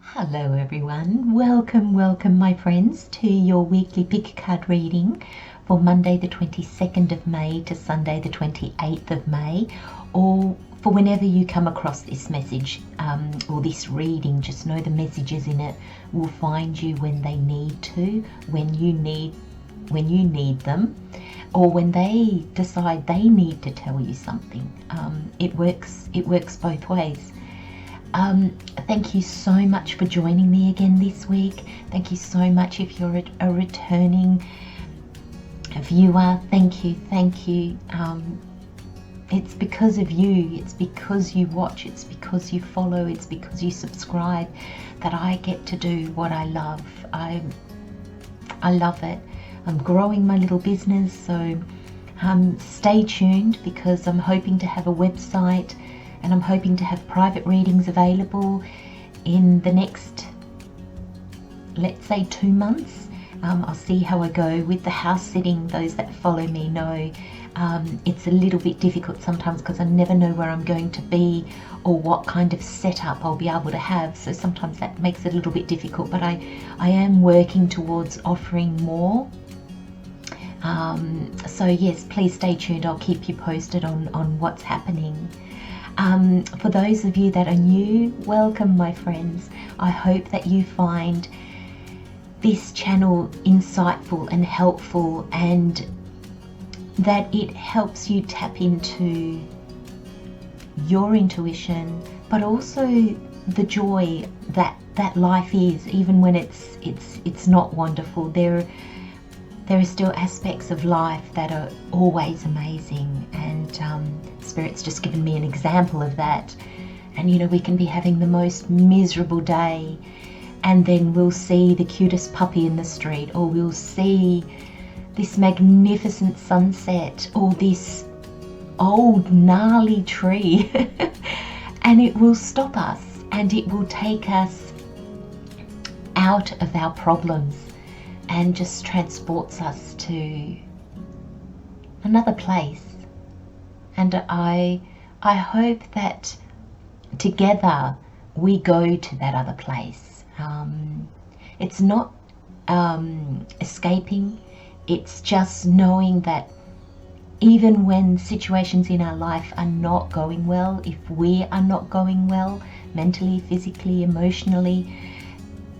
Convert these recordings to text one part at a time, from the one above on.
Hello everyone, welcome my friends to your weekly pick card reading for Monday the 22nd of May to Sunday the 28th of May, or for whenever you come across this message or this reading. Just know the messages in it will find you when they need to, when you need them, or when they decide they need to tell you something. It works both ways. Thank you so much for joining me again this week. Thank you so much if you're a returning viewer. Thank you. It's because of you, it's because you watch, it's because you follow, it's because you subscribe that I get to do what I love. I love it. I'm growing my little business, so stay tuned, because I'm hoping to have a website and I'm hoping to have private readings available in the next, let's say, 2 months. I'll see how I go with the house sitting. Those that follow me know it's a little bit difficult sometimes because I never know where I'm going to be or what kind of setup I'll be able to have, so sometimes that makes it a little bit difficult, but I am working towards offering more. So yes, please stay tuned. I'll keep you posted on what's happening. For those of you that are new, welcome my friends. I hope that you find this channel insightful and helpful, and that it helps you tap into your intuition, but also the joy that life is, even when it's not wonderful. There are still aspects of life that are always amazing, and Spirit's just given me an example of that. And we can be having the most miserable day, and then we'll see the cutest puppy in the street, or we'll see this magnificent sunset, or this old gnarly tree and it will stop us, and it will take us out of our problems and just transports us to another place. And I hope that together we go to that other place. It's not escaping, it's just knowing that even when situations in our life are not going well, if we are not going well mentally, physically, emotionally,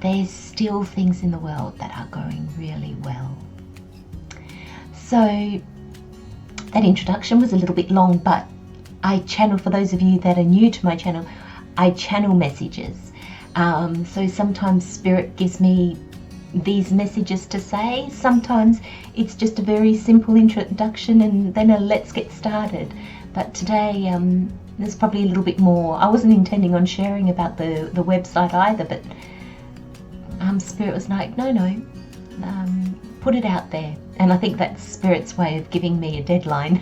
there's still things in the world that are going really well. So that introduction was a little bit long, but I channel, for those of you that are new to my channel, I channel messages. So sometimes Spirit gives me these messages to say. Sometimes it's just a very simple introduction and then a let's get started. But today there's probably a little bit more. I wasn't intending on sharing about the website either, but Spirit was like, no, put it out there. And I think that's Spirit's way of giving me a deadline.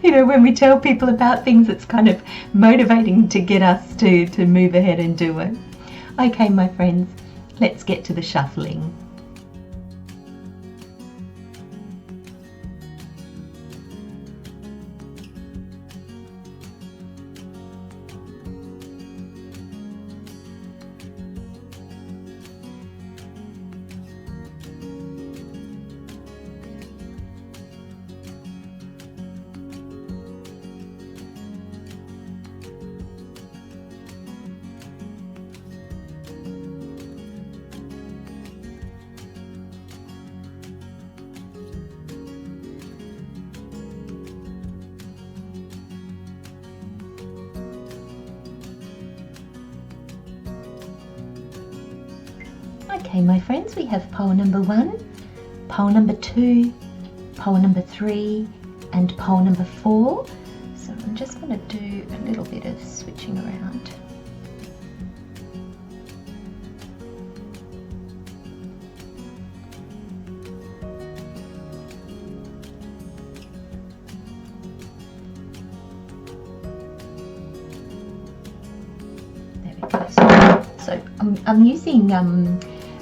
When we tell people about things, it's kind of motivating to get us to move ahead and do it. Okay, my friends, let's get to the shuffling. Okay, my friends, we have pole number 1, pole number 2, pole number 3, and pole number 4. So I'm just going to do a little bit of switching around. There we go. So I'm using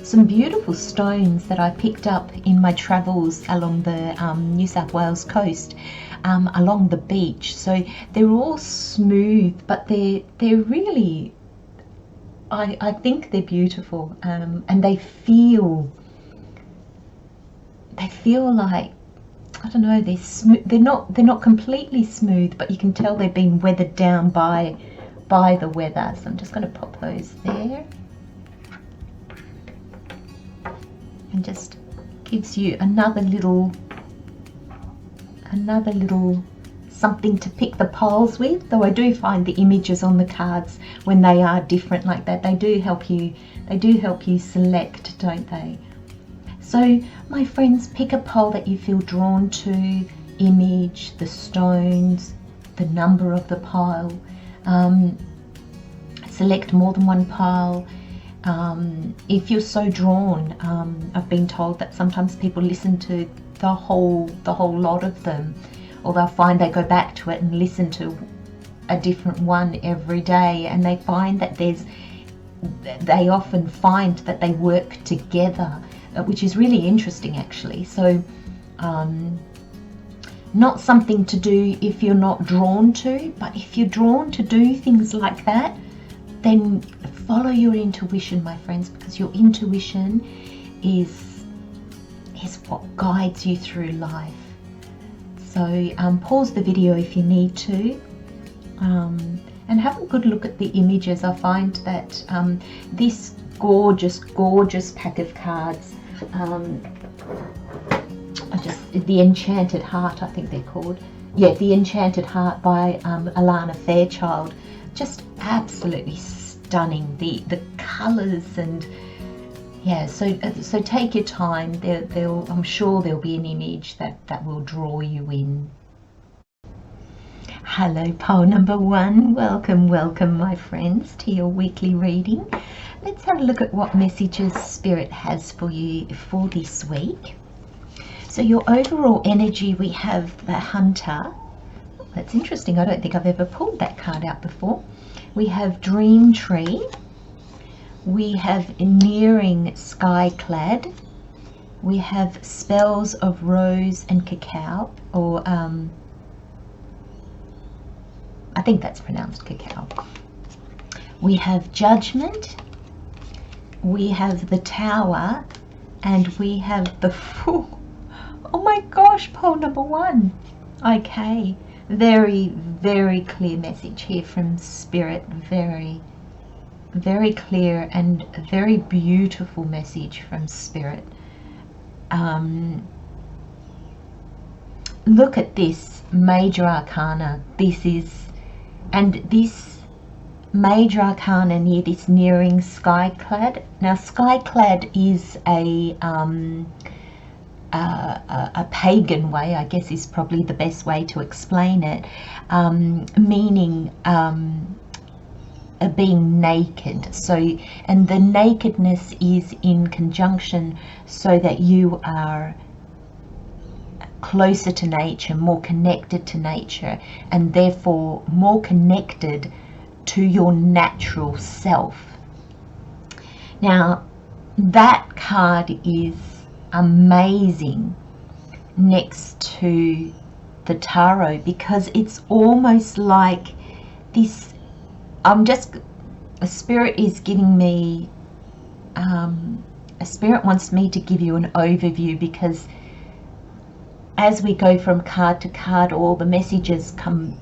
some beautiful stones that I picked up in my travels along the New South Wales coast, along the beach. So they're all smooth, but they're really I think they're beautiful, and they feel like, I don't know, they're smooth. They're not completely smooth, but you can tell they've been weathered down by the weather. So I'm just going to pop those there, and just gives you another little something to pick the piles with. Though I do find the images on the cards, when they are different like that, they do help you select, don't they? So my friends, pick a pile that you feel drawn to, image, the stones, the number of the pile, select more than one pile. If you're so drawn, I've been told that sometimes people listen to the whole lot of them, or they'll find they go back to it and listen to a different one every day, and they find that they often find that they work together, which is really interesting actually. So not something to do if you're not drawn to, but if you're drawn to do things like that, then follow your intuition, my friends, because your intuition is what guides you through life. So pause the video if you need to, and have a good look at the images. I find that this gorgeous pack of cards, the Enchanted Heart, I think they're called. Yeah, the Enchanted Heart by Alana Fairchild. Just absolutely stunning. The colours, and yeah. So take your time. I'm sure there'll be an image that will draw you in. Hello, pile number 1. Welcome, my friends, to your weekly reading. Let's have a look at what messages Spirit has for you for this week. So your overall energy, we have the Hunter. Oh, that's interesting. I don't think I've ever pulled that card out before. We have Dream Tree. We have Nearing Skyclad. We have Spells of Rose and Cacao, or I think that's pronounced cacao. We have Judgment. We have the Tower, and we have the Fool. Oh my gosh, pole number 1. Okay, very clear message here from Spirit. Very clear and very beautiful message from Spirit. Look at this major arcana. This major arcana near this Nearing Skyclad. Now, Skyclad is a pagan way, I guess is probably the best way to explain it, meaning being naked. So, and the nakedness is in conjunction so that you are closer to nature, more connected to nature, and therefore more connected to your natural self. Now, that card is amazing next to the tarot, because it's almost like this, a Spirit is giving me, a Spirit wants me to give you an overview, because as we go from card to card, all the messages come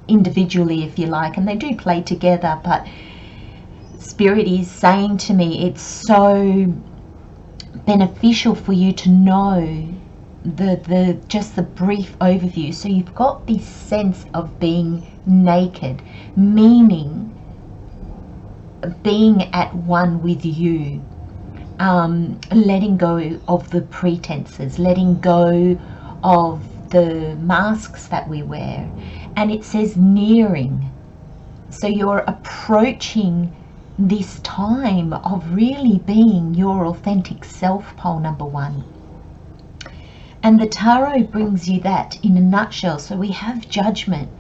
individually, if you like, and they do play together, but Spirit is saying to me it's so beneficial for you to know just the brief overview. So you've got this sense of being naked, meaning being at one with you, letting go of the pretenses, letting go of the masks that we wear. And it says nearing, so you're approaching this time of really being your authentic self, pole number 1. And the tarot brings you that in a nutshell. So we have Judgment,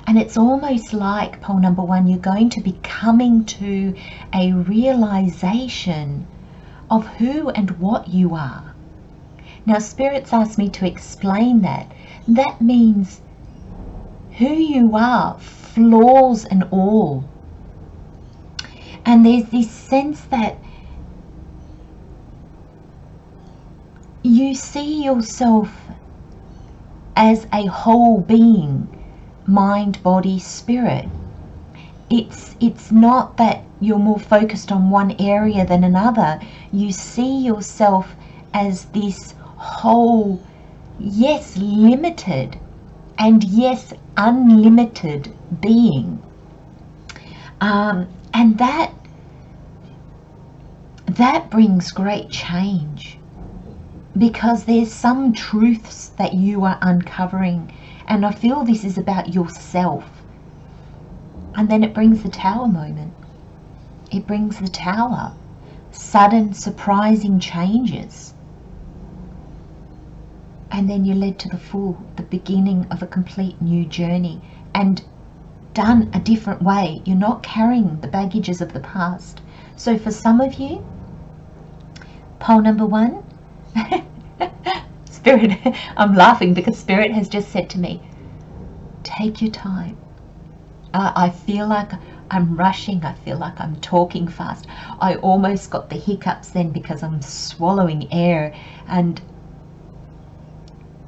and it's almost like, pole number 1, you're going to be coming to a realization of who and what you are. Now, Spirit's asked me to explain that. That means who you are, flaws and all. And there's this sense that you see yourself as a whole being, mind, body, spirit. It's not that you're more focused on one area than another. You see yourself as this whole, yes, limited and yes, unlimited being. And that brings great change, because there's some truths that you are uncovering, and I feel this is about yourself. And then it brings the tower moment. It brings the tower. Sudden, surprising changes. And then you're led to the beginning of a complete new journey, and done a different way. You're not carrying the baggages of the past. So for some of you, pole number 1, Spirit, I'm laughing because Spirit has just said to me, take your time. I feel like I'm rushing. I feel like I'm talking fast. I almost got the hiccups then because I'm swallowing air, and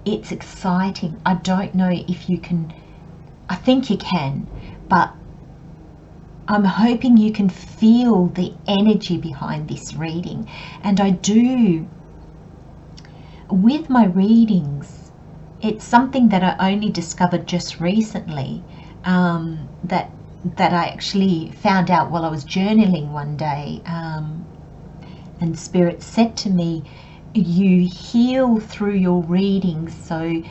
it's exciting. I don't know if you can, I think you can, but I'm hoping you can feel the energy behind this reading. And I do, with my readings, it's something that I only discovered just recently, that I actually found out while I was journaling one day, and Spirit said to me, you heal through your readings, so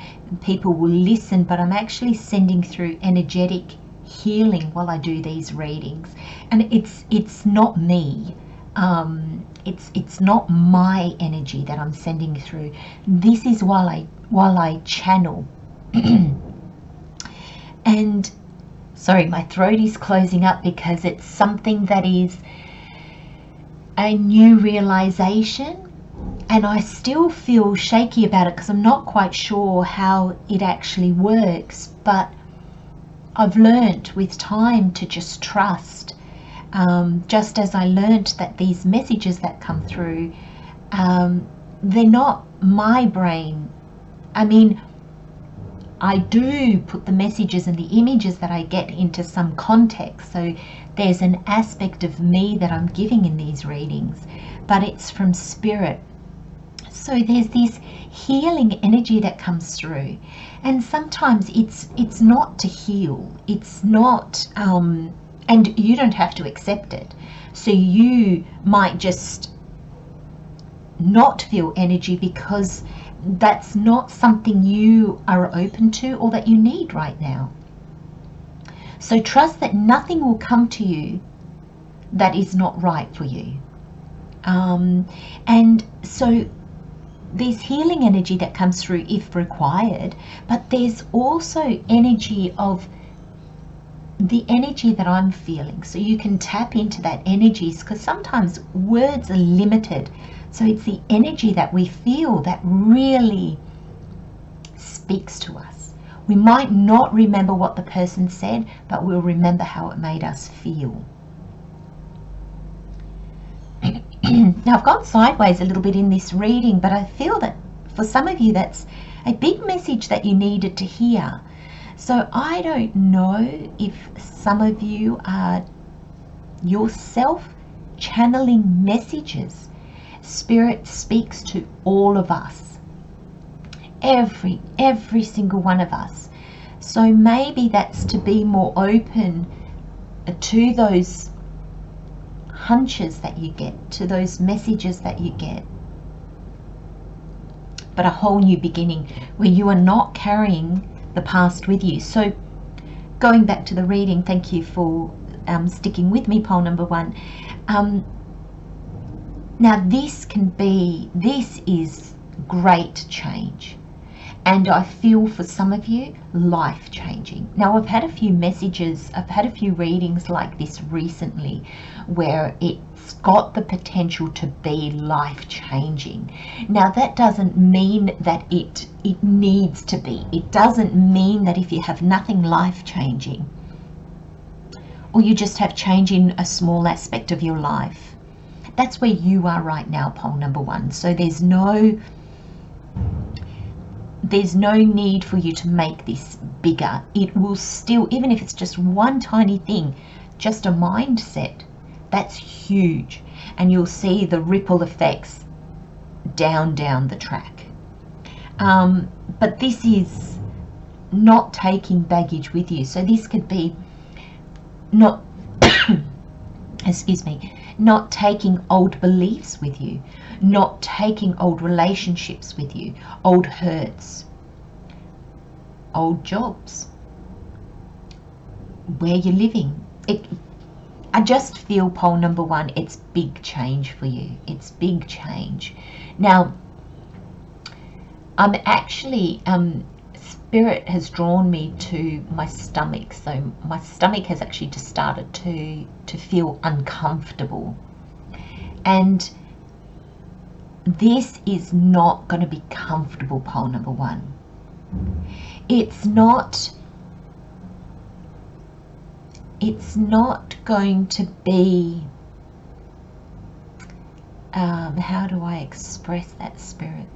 people will listen, but I'm actually sending through energetic healing while I do these readings. And it's not me, it's not my energy that I'm sending through. This is while I channel. And sorry, my throat is closing up because it's something that is a new realization, and I still feel shaky about it because I'm not quite sure how it actually works. But I've learnt with time to just trust, just as I learnt that these messages that come through, they're not my brain. I mean, I do put the messages and the images that I get into some context, so there's an aspect of me that I'm giving in these readings, but it's from Spirit. So there's this healing energy that comes through, and sometimes it's not to heal, it's not, and you don't have to accept it. So you might just not feel energy because that's not something you are open to or that you need right now. So trust that nothing will come to you that is not right for you. And so there's healing energy that comes through if required, but there's also energy of the energy that I'm feeling. So you can tap into that energy, because sometimes words are limited. So it's the energy that we feel that really speaks to us. We might not remember what the person said, but we'll remember how it made us feel. Now, I've gone sideways a little bit in this reading, but I feel that for some of you that's a big message that you needed to hear. So I don't know if some of you are yourself channeling messages. Spirit speaks to all of us, every single one of us. So maybe that's to be more open to those hunches that you get, to those messages that you get, but a whole new beginning where you are not carrying the past with you. So going back to the reading, thank you for sticking with me, pole number 1. Now this is great change, and I feel for some of you life changing. Now I've had a few messages, I've had a few readings like this recently where it's got the potential to be life changing. Now that doesn't mean that it needs to be. It doesn't mean that if you have nothing life changing. or you just have change in a small aspect of your life. That's where you are right now, pole number 1. So there's no need for you to make this bigger. It will still, even if it's just one tiny thing, just a mindset, that's huge. And you'll see the ripple effects down the track. But this is not taking baggage with you. So this could be not, excuse me, not taking old beliefs with you, not taking old relationships with you, old hurts, old jobs, where you're living. I just feel, pole number 1, it's big change for you. It's big change. Now, I'm actually, Spirit has drawn me to my stomach. So my stomach has actually just started to feel uncomfortable. And this is not going to be comfortable, pole number 1. It's not going to be, how do I express that, Spirit?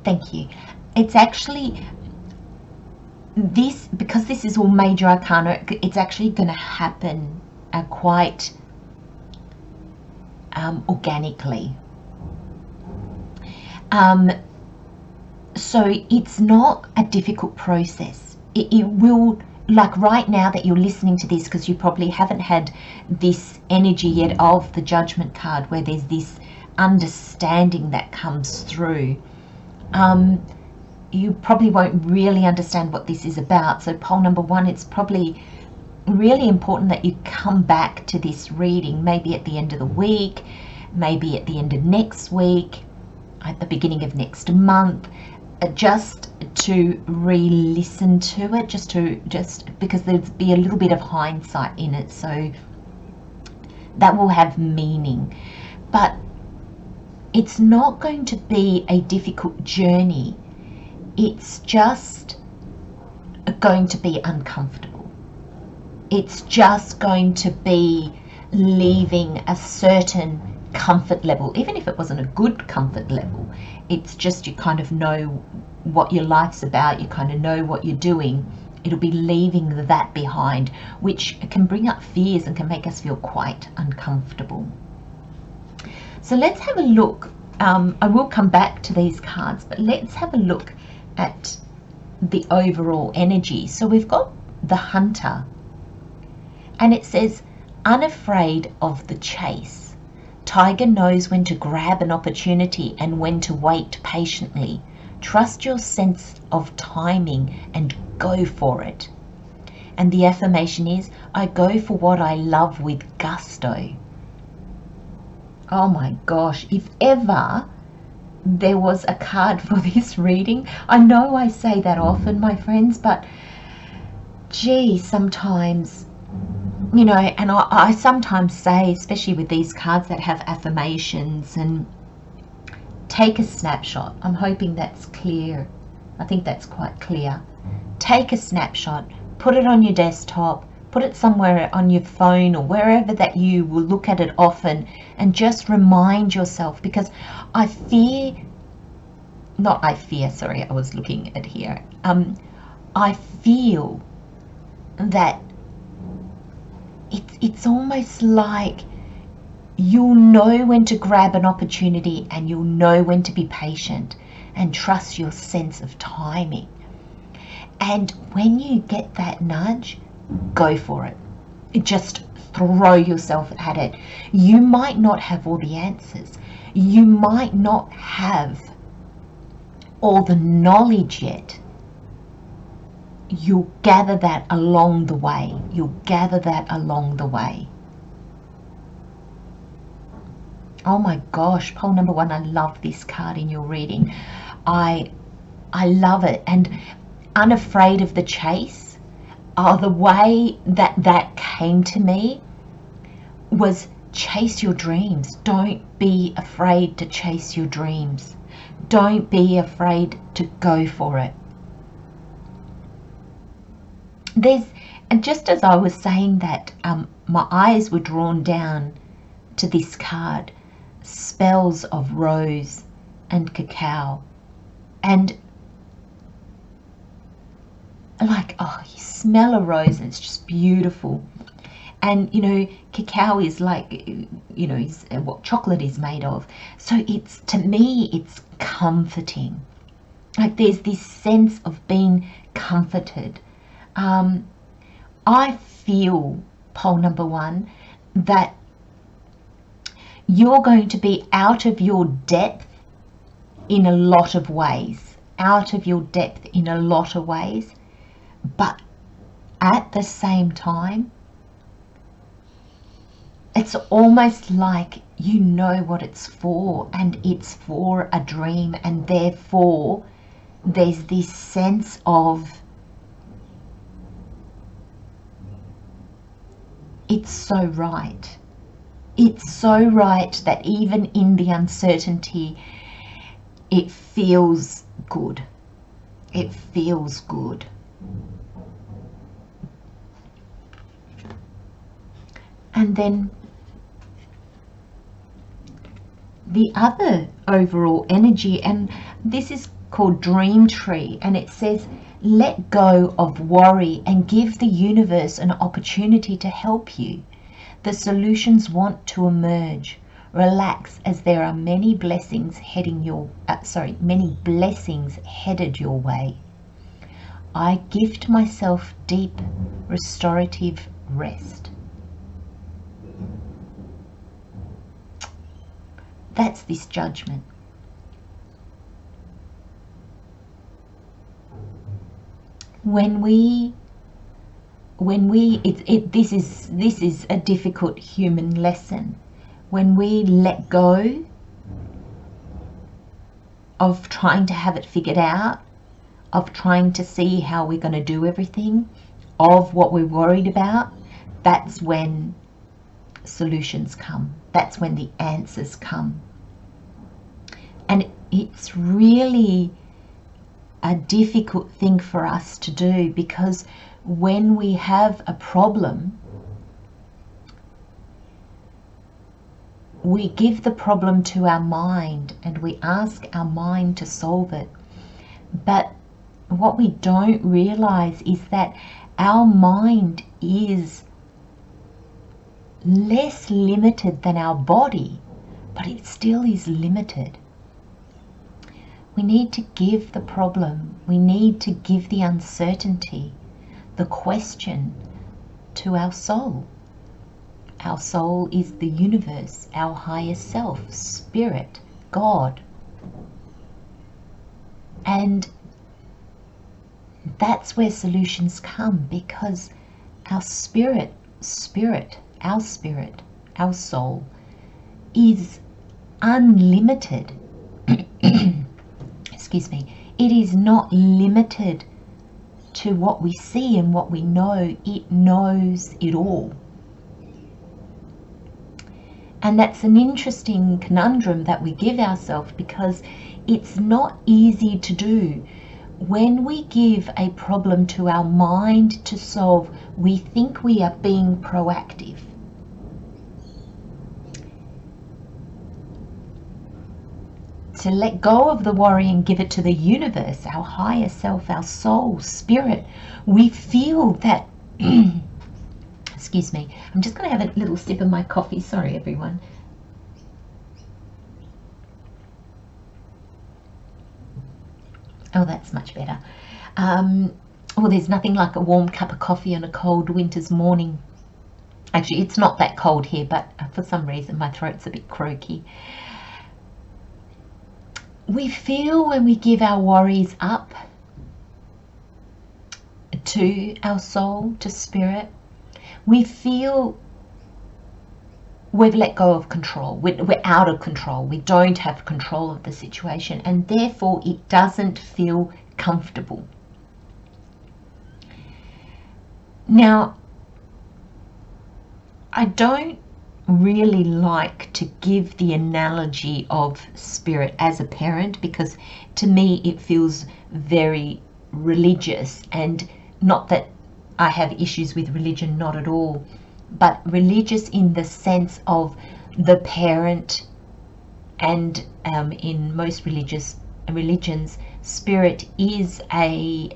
Thank you. It's actually this, because this is all major arcana, it's actually going to happen quite organically. So it's not a difficult process. It will, like right now that you're listening to this, because you probably haven't had this energy yet of the Judgment card, where there's this understanding that comes through. You probably won't really understand what this is about. So pole number 1, it's probably really important that you come back to this reading, maybe at the end of the week, maybe at the end of next week, at the beginning of next month, just to re-listen to it, just because there'd be a little bit of hindsight in it, so that will have meaning. But it's not going to be a difficult journey. It's just going to be uncomfortable. It's just going to be leaving a certain comfort level, even if it wasn't a good comfort level. It's just, you kind of know what your life's about, you kind of know what you're doing. It'll be leaving that behind, which can bring up fears and can make us feel quite uncomfortable. So let's have a look. I will come back to these cards, but let's have a look at the overall energy. So we've got the Hunter, and it says, unafraid of the chase. Tiger knows when to grab an opportunity and when to wait patiently. Trust your sense of timing and go for it. And the affirmation is, I go for what I love with gusto. Oh my gosh, if ever there was a card for this reading, I know I say that often, my friends, but gee, sometimes, you know, and I sometimes say, especially with these cards that have affirmations, and take a snapshot. I'm hoping that's clear. I think that's quite clear. Take a snapshot, put it on your desktop, put it somewhere on your phone or wherever that you will look at it often, and just remind yourself, because I feel that it's almost like you'll know when to grab an opportunity and you'll know when to be patient and trust your sense of timing. And when you get that nudge, go for it. Just throw yourself at it. You might not have all the answers. You might not have all the knowledge yet. You'll gather that along the way. You'll gather that along the way. Oh my gosh, pole number 1, I love this card in your reading. I love it. And unafraid of the chase, the way that came to me was chase your dreams. Don't be afraid to chase your dreams. Don't be afraid to go for it. And just as I was saying that, my eyes were drawn down to this card, spells of rose and cacao. And like, oh, you smell a rose and it's just beautiful. And you know, cacao is like, you know, is what chocolate is made of. So it's, to me, it's comforting. Like, there's this sense of being comforted. I feel, pole number 1, that you're going to be out of your depth in a lot of ways. Out of your depth in a lot of ways. But at the same time, it's almost like you know what it's for, and it's for a dream, and therefore there's this sense of, it's so right. It's so right that even in the uncertainty, it feels good. It feels good. And then the other overall energy, and this is called Dream Tree, and it says, let go of worry and give the universe an opportunity to help you. The solutions want to emerge. Relax, as there are many blessings headed your way. I gift myself deep restorative rest. That's this judgment. This is a difficult human lesson. When we let go of trying to have it figured out, of trying to see how we're going to do everything, of what we're worried about, that's when solutions come. That's when the answers come. And it's really a difficult thing for us to do, because when we have a problem, we give the problem to our mind and we ask our mind to solve it. But what we don't realize is that our mind is less limited than our body, but it still is limited. We need to give the problem, we need to give the uncertainty, the question, to our soul. Our soul is the universe, our higher self, spirit, God. And that's where solutions come, because our spirit, our soul is unlimited. Excuse me. It is not limited to what we see and what we know. It knows it all. And that's an interesting conundrum that we give ourselves, because it's not easy to do. When we give a problem to our mind to solve, we think we are being proactive. To let go of the worry and give it to the universe, our higher self, our soul, spirit, we feel that excuse me, I'm just going to have a little sip of my coffee. Sorry, everyone. Oh, that's much better. Well, there's nothing like a warm cup of coffee on a cold winter's morning. Actually, it's not that cold here, but for some reason my throat's a bit croaky. We feel when we give our worries up to our soul, to spirit, we feel we've let go of control. We're out of control. We don't have control of the situation, and therefore it doesn't feel comfortable. Now, I don't really like to give the analogy of spirit as a parent, because to me it feels very religious, and not that I have issues with religion, not at all, but religious in the sense of the parent. And in most religions, spirit is an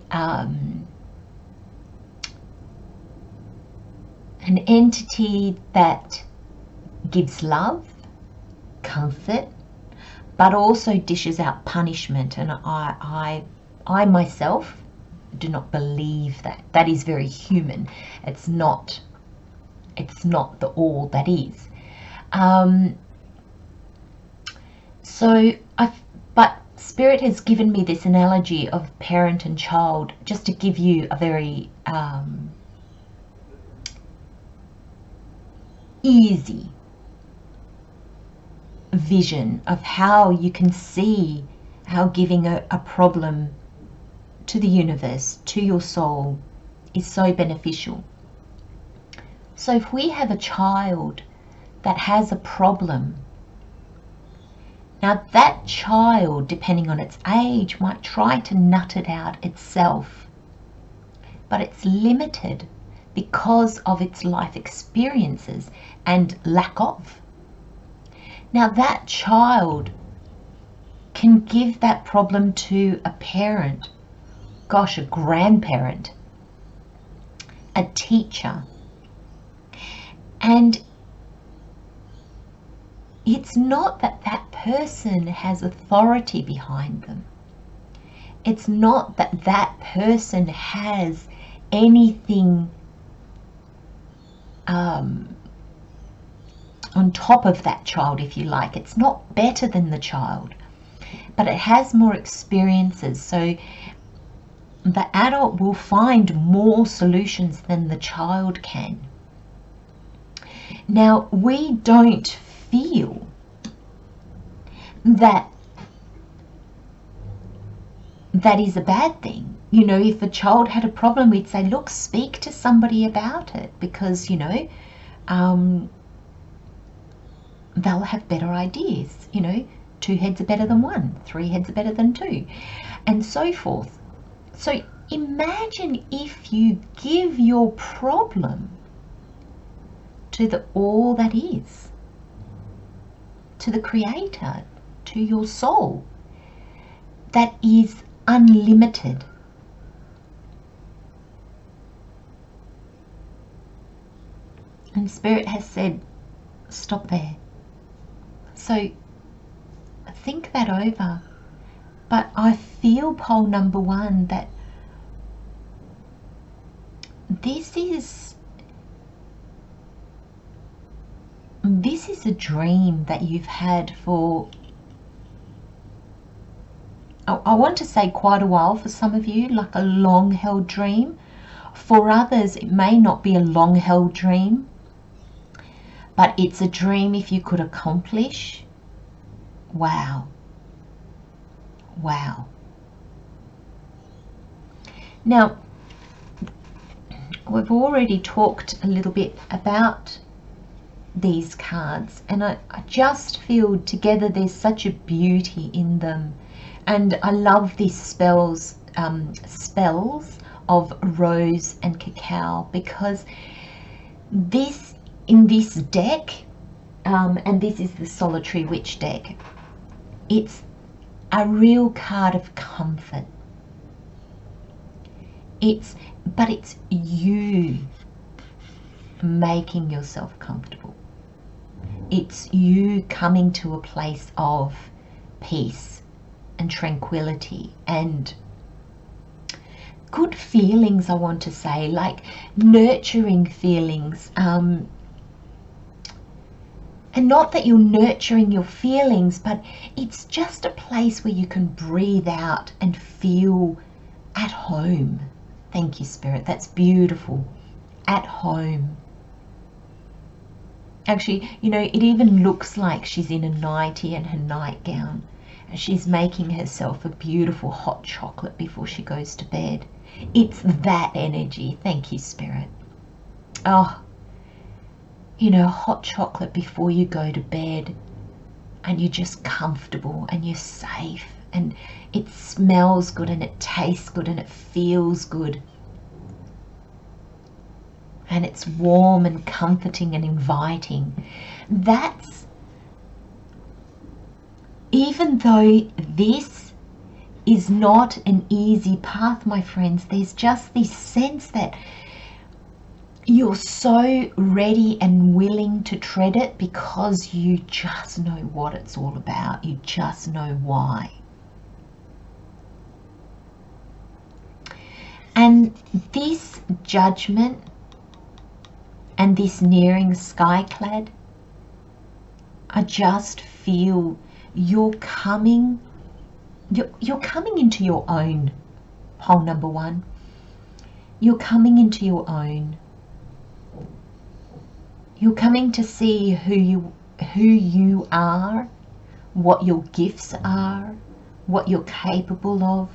entity that gives love, comfort, but also dishes out punishment. And I myself do not believe that. That is very human. It's not the all that is. But Spirit has given me this analogy of parent and child, just to give you a very easy vision of how you can see how giving a problem to the universe, to your soul, is so beneficial. So if we have a child that has a problem, now that child, depending on its age, might try to nut it out itself, but it's limited because of its life experiences and lack of. Now that child can give that problem to a parent, gosh, a grandparent, a teacher, and it's not that that person has authority behind them. It's not that that person has anything on top of that child, if you like. It's not better than the child, but it has more experiences. So the adult will find more solutions than the child can. Now, we don't feel that is a bad thing. You know, if a child had a problem, we'd say, look, speak to somebody about it, because, you know, they'll have better ideas. You know, 2 heads are better than 1, 3 heads are better than 2, and so forth. So imagine if you give your problem to the all that is, to the Creator, to your soul, that is unlimited. And Spirit has said, stop there. So think that over. But I feel, pole number 1, that this is a dream that you've had for, I want to say, quite a while for some of you, like a long-held dream. For others, it may not be a long-held dream, but it's a dream if you could accomplish. Wow. Wow. Now, we've already talked a little bit about these cards, and I just feel together there's such a beauty in them. And I love these spells of rose and cacao, because this, in this deck, and this is the Solitary Witch deck, it's a real card of comfort. But it's you making yourself comfortable. It's you coming to a place of peace and tranquility and good feelings, I want to say, like nurturing feelings. And not that you're nurturing your feelings, but it's just a place where you can breathe out and feel at home. Thank you, Spirit. That's beautiful. At home. Actually, you know, it even looks like she's in a nightie and her nightgown, and she's making herself a beautiful hot chocolate before she goes to bed. It's that energy. Thank you, Spirit. Oh, hot chocolate before you go to bed, and you're just comfortable and you're safe and it smells good and it tastes good and it feels good. And it's warm and comforting and inviting. That's, even though this is not an easy path, my friends, there's just this sense that you're so ready and willing to tread it because you just know what it's all about. You just know why. And this judgment and this nearing skyclad, I just feel you're coming into your own. Pole number 1. You're coming into your own. You're coming to see who you are, what your gifts are, what you're capable of.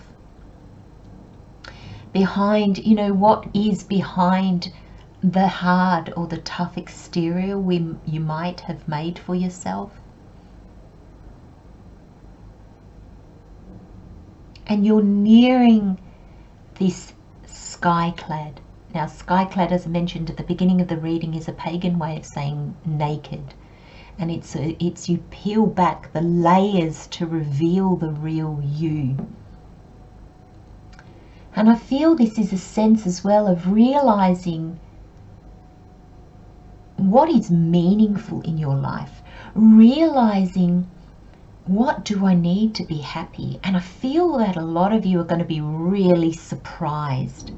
Behind, what is behind the hard or the tough exterior you might have made for yourself. And you're nearing this skyclad. Now, skyclad, as I mentioned at the beginning of the reading, is a pagan way of saying naked. And it's you peel back the layers to reveal the real you. And I feel this is a sense as well of realizing what is meaningful in your life. Realizing, what do I need to be happy? And I feel that a lot of you are going to be really surprised.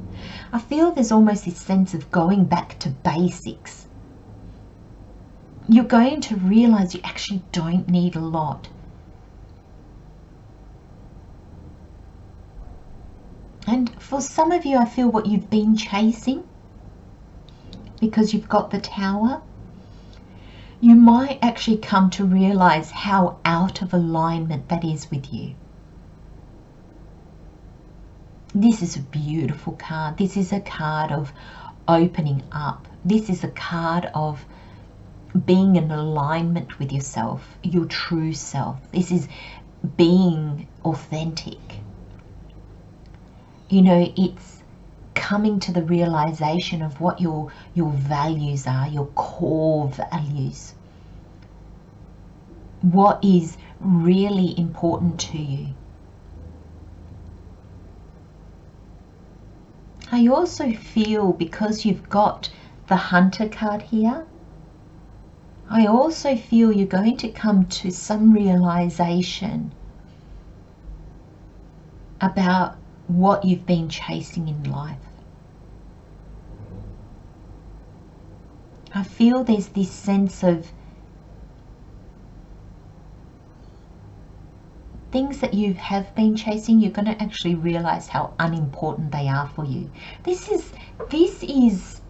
I feel there's almost this sense of going back to basics. You're going to realize you actually don't need a lot. And for some of you, I feel what you've been chasing, because you've got the Tower, you might actually come to realize how out of alignment that is with you. This is a beautiful card. This is a card of opening up. This is a card of being in alignment with yourself, your true self. This is being authentic. It's coming to the realization of what your values are, your core values. What is really important to you. I also feel, because you've got the Hunter card here, I also feel you're going to come to some realization about what you've been chasing in life. I feel there's this sense of things that you have been chasing, you're going to actually realize how unimportant they are for you. This is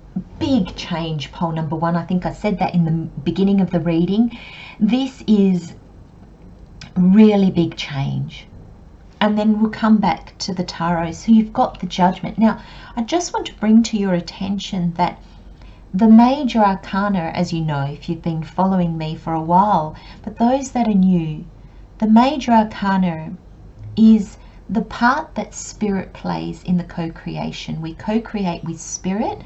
big change, pole number 1. I think I said that in the beginning of the reading. This is really big change. And then we'll come back to the Tarot. So you've got the Judgment. Now, I just want to bring to your attention that the Major Arcana, as you know, if you've been following me for a while, but those that are new, the Major Arcana is the part that Spirit plays in the co-creation. We co-create with Spirit,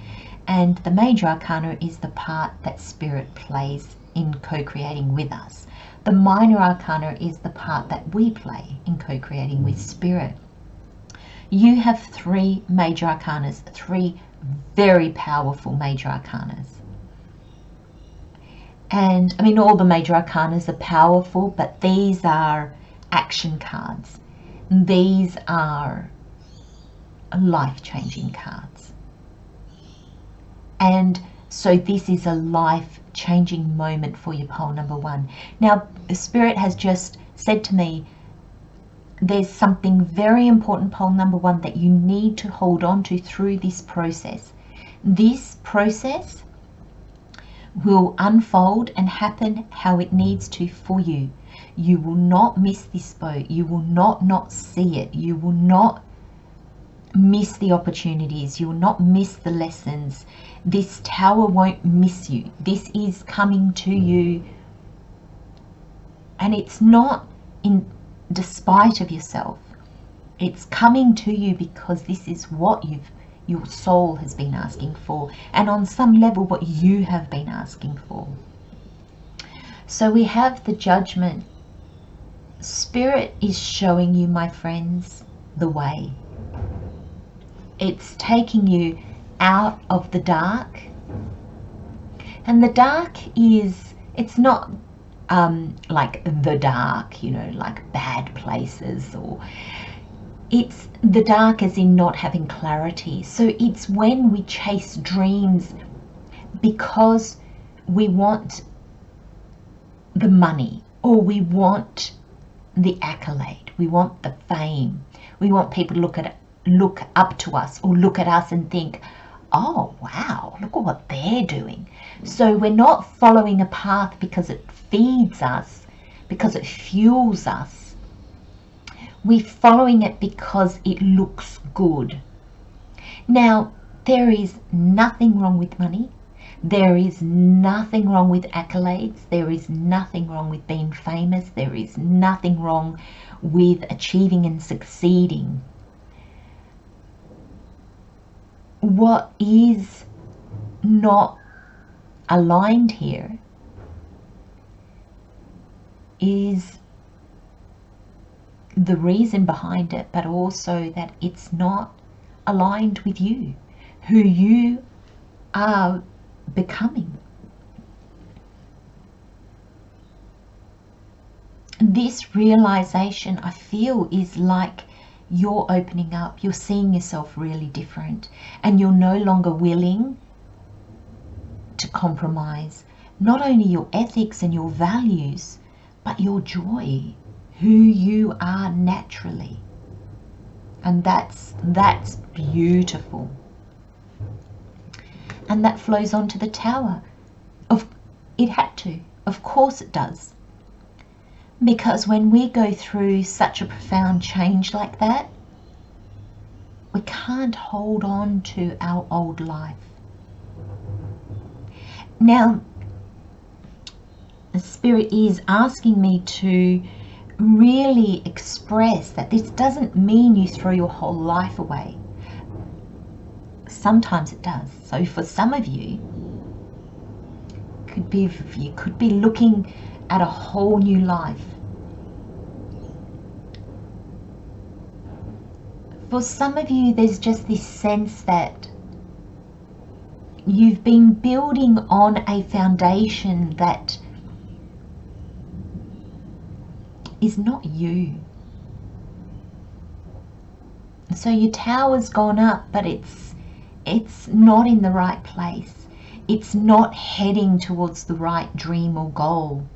and the Major Arcana is the part that Spirit plays in co-creating with us. The Minor Arcana is the part that we play in co-creating with Spirit. You have 3 Major Arcanas, 3 very powerful Major Arcanas. And I mean, all the Major Arcanas are powerful, but these are action cards. These are life-changing cards. And so this is a life-changing moment for you, pole number 1. Now, Spirit has just said to me, there's something very important, pole number 1, that you need to hold on to through this process. This process will unfold and happen how it needs to for you. You will not miss this boat. You will not see it. You will not miss the opportunities. You will not miss the lessons. This tower won't miss you. This is coming to you, and it's not in despite of yourself. It's coming to you because this is what your soul has been asking for, and on some level what you have been asking for. So we have the Judgment. Spirit is showing you, my friends, the way. It's taking you out of the dark. And the dark is, it's not like the dark, you know, like bad places, or it's the dark as in not having clarity. So it's when we chase dreams because we want the money, or we want the accolade, we want the fame, we want people to look up to us, or look at us and think, oh wow, look at what they're doing. So we're not following a path because it feeds us, because it fuels us. We're following it because it looks good. Now, there is nothing wrong with money. There is nothing wrong with accolades. There is nothing wrong with being famous. There is nothing wrong with achieving and succeeding. What is not aligned here is the reason behind it, but also that it's not aligned with you, who you are becoming. This realization, I feel, is like you're opening up, you're seeing yourself really different, and you're no longer willing to compromise not only your ethics and your values, but your joy, who you are naturally. And that's beautiful. And that flows onto the tower. It had to. Of course it does. Because when we go through such a profound change like that, we can't hold on to our old life. Now, the Spirit is asking me to really express that this doesn't mean you throw your whole life away. Sometimes it does. So for some of you, you could be looking at a whole new life. For some of you, there's just this sense that you've been building on a foundation that is not you. So your tower's gone up, but it's not in the right place. It's not heading towards the right dream or goal.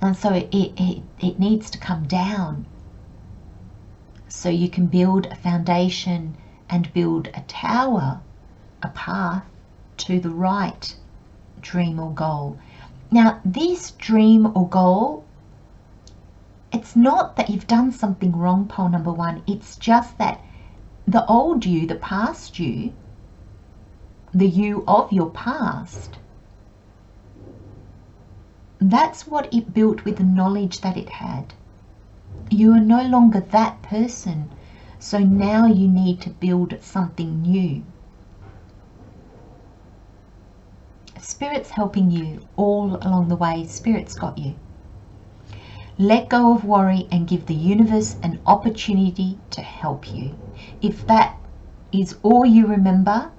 And so it needs to come down so you can build a foundation and build a tower, a path to the right dream or goal. Now, this dream or goal, it's not that you've done something wrong, pole number one. It's just that the old you, the past you, the you of your past, that's what it built with the knowledge that it had. You are no longer that person. So now you need to build something new. Spirit's helping you all along the way. Spirit's got you. Let go of worry and give the universe an opportunity to help you. If that is all you remember,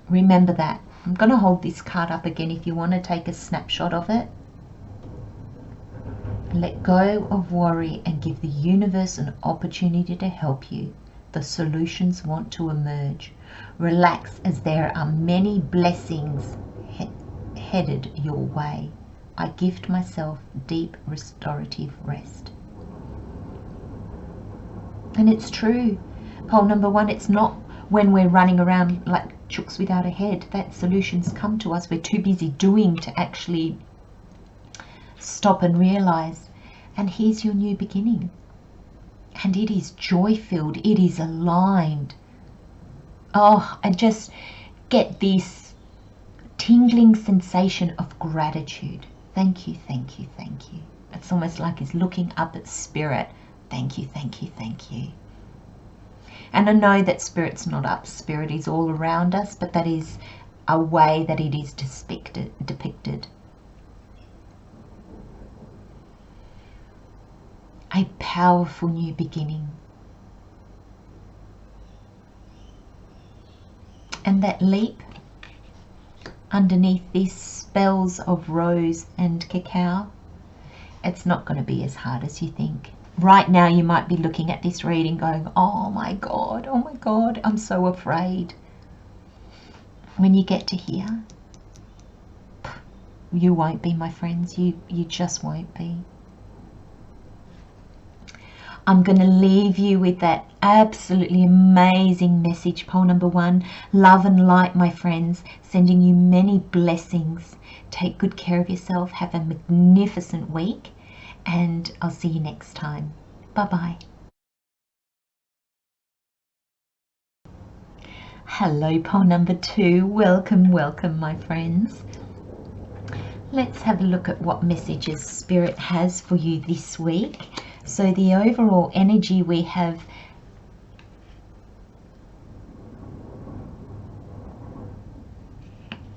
remember that. I'm going to hold this card up again if you want to take a snapshot of it. Let go of worry and give the universe an opportunity to help you. The solutions want to emerge. Relax, as there are many blessings headed your way. I gift myself deep restorative rest. And it's true. Pole number one, it's not when we're running around like chooks without a head that solutions come to us. We're too busy doing to actually stop and realize. And here's your new beginning. and it is joy-filled, it is aligned. Oh, I just get this tingling sensation of gratitude. Thank you, thank you, thank you. It's almost like it's looking up at spirit. Thank you, thank you, thank you. And I know that spirit's not up, spirit is all around us, but that is a way that it is depicted. A powerful new beginning. And that leap underneath these spells of rose and cacao, it's not going to be as hard as you think. Right now you might be looking at this reading going, oh my God, I'm so afraid. When you get to here, you won't be, my friends. You just won't be. I'm going to leave you with that absolutely amazing message, pole number 1. Love and light, my friends. Sending you many blessings. Take good care of yourself. Have a magnificent week. And I'll see you next time. Bye-bye. Hello, pole number 2. Welcome, welcome, my friends. Let's have a look at what messages Spirit has for you this week. So the overall energy, we have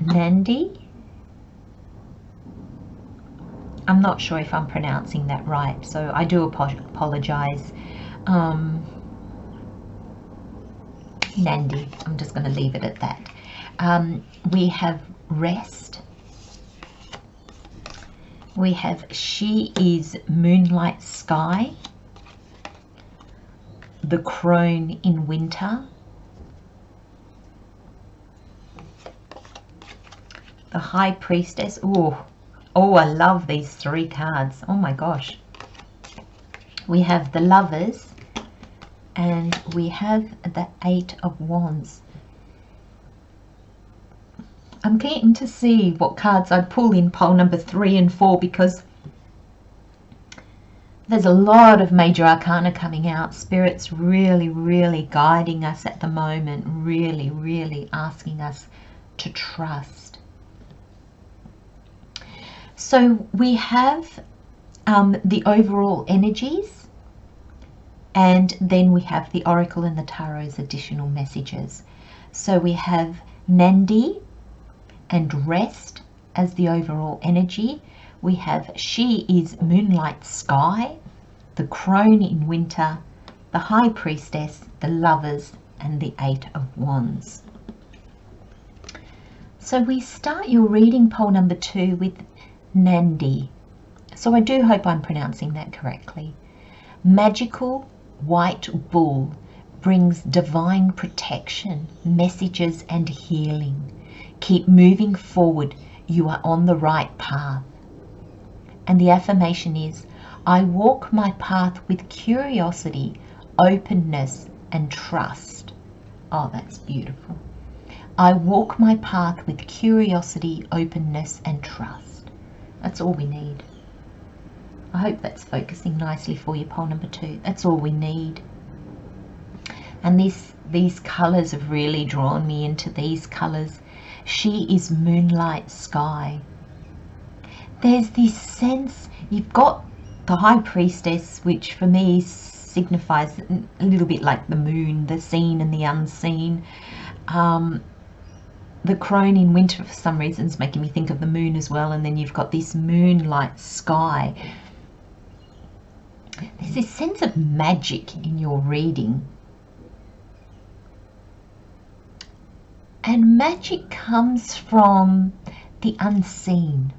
Nandi. I'm not sure if I'm pronouncing that right, so I do apologize. Nandi, I'm just going to leave it at that. We have rest. We have she is moonlight sky. The crone in winter. The high priestess. Oh, I love these 3 cards. Oh my gosh. We have the lovers. And we have the 8 of wands. I'm keen to see what cards I pull in pole number 3 and 4, because there's a lot of major arcana coming out. Spirit's really guiding us at the moment, really asking us to trust. So we have the overall energies, and then we have the Oracle and the Tarot's additional messages. So we have Nandi and rest as the overall energy. We have she is moonlight sky, the crone in winter, the high priestess, the lovers, and the 8 of wands. So we start your reading, pole number 2, with Nandi. So I do hope I'm pronouncing that correctly. Magical white bull brings divine protection, messages, and healing. Keep moving forward. You are on the right path. And the affirmation is, I walk my path with curiosity, openness, and trust. Oh, that's beautiful. I walk my path with curiosity, openness, and trust. That's all we need. I hope that's focusing nicely for you, pole number 2. That's all we need. And these colours have really drawn me into these colours. She is moonlight sky. There's this sense, you've got the high priestess, which for me signifies a little bit like the moon, the seen and the unseen. The crone in winter for some reason is making me think of the moon as well, and then you've got this moonlight sky. There's this sense of magic in your reading. And magic comes from the unseen.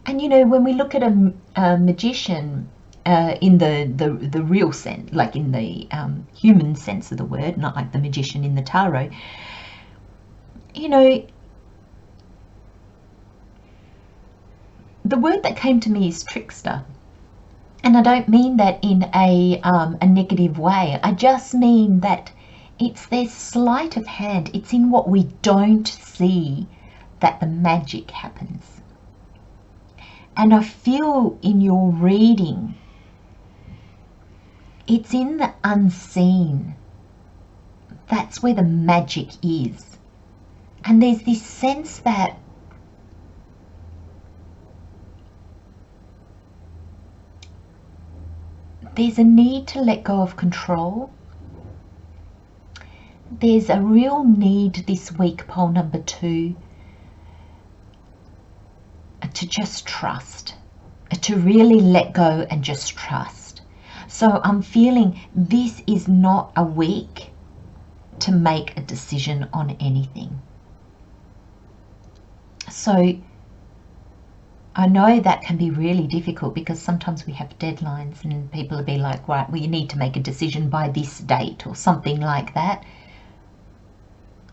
And you know, when we look at a magician in the real sense, like in the human sense of the word, not like the magician in the tarot, you know, the word that came to me is trickster. And I don't mean that in a negative way. I just mean that it's their sleight of hand. It's in what we don't see that the magic happens. And I feel in your reading It's in the unseen. That's where the magic is. And there's this sense that there's a need to let go of control. There's a real need this week, pole number 2, to just trust, to really let go and just trust. So I'm feeling this is not a week to make a decision on anything. So I know that can be really difficult because sometimes we have deadlines and people will be like, right, well, you need to make a decision by this date or something like that.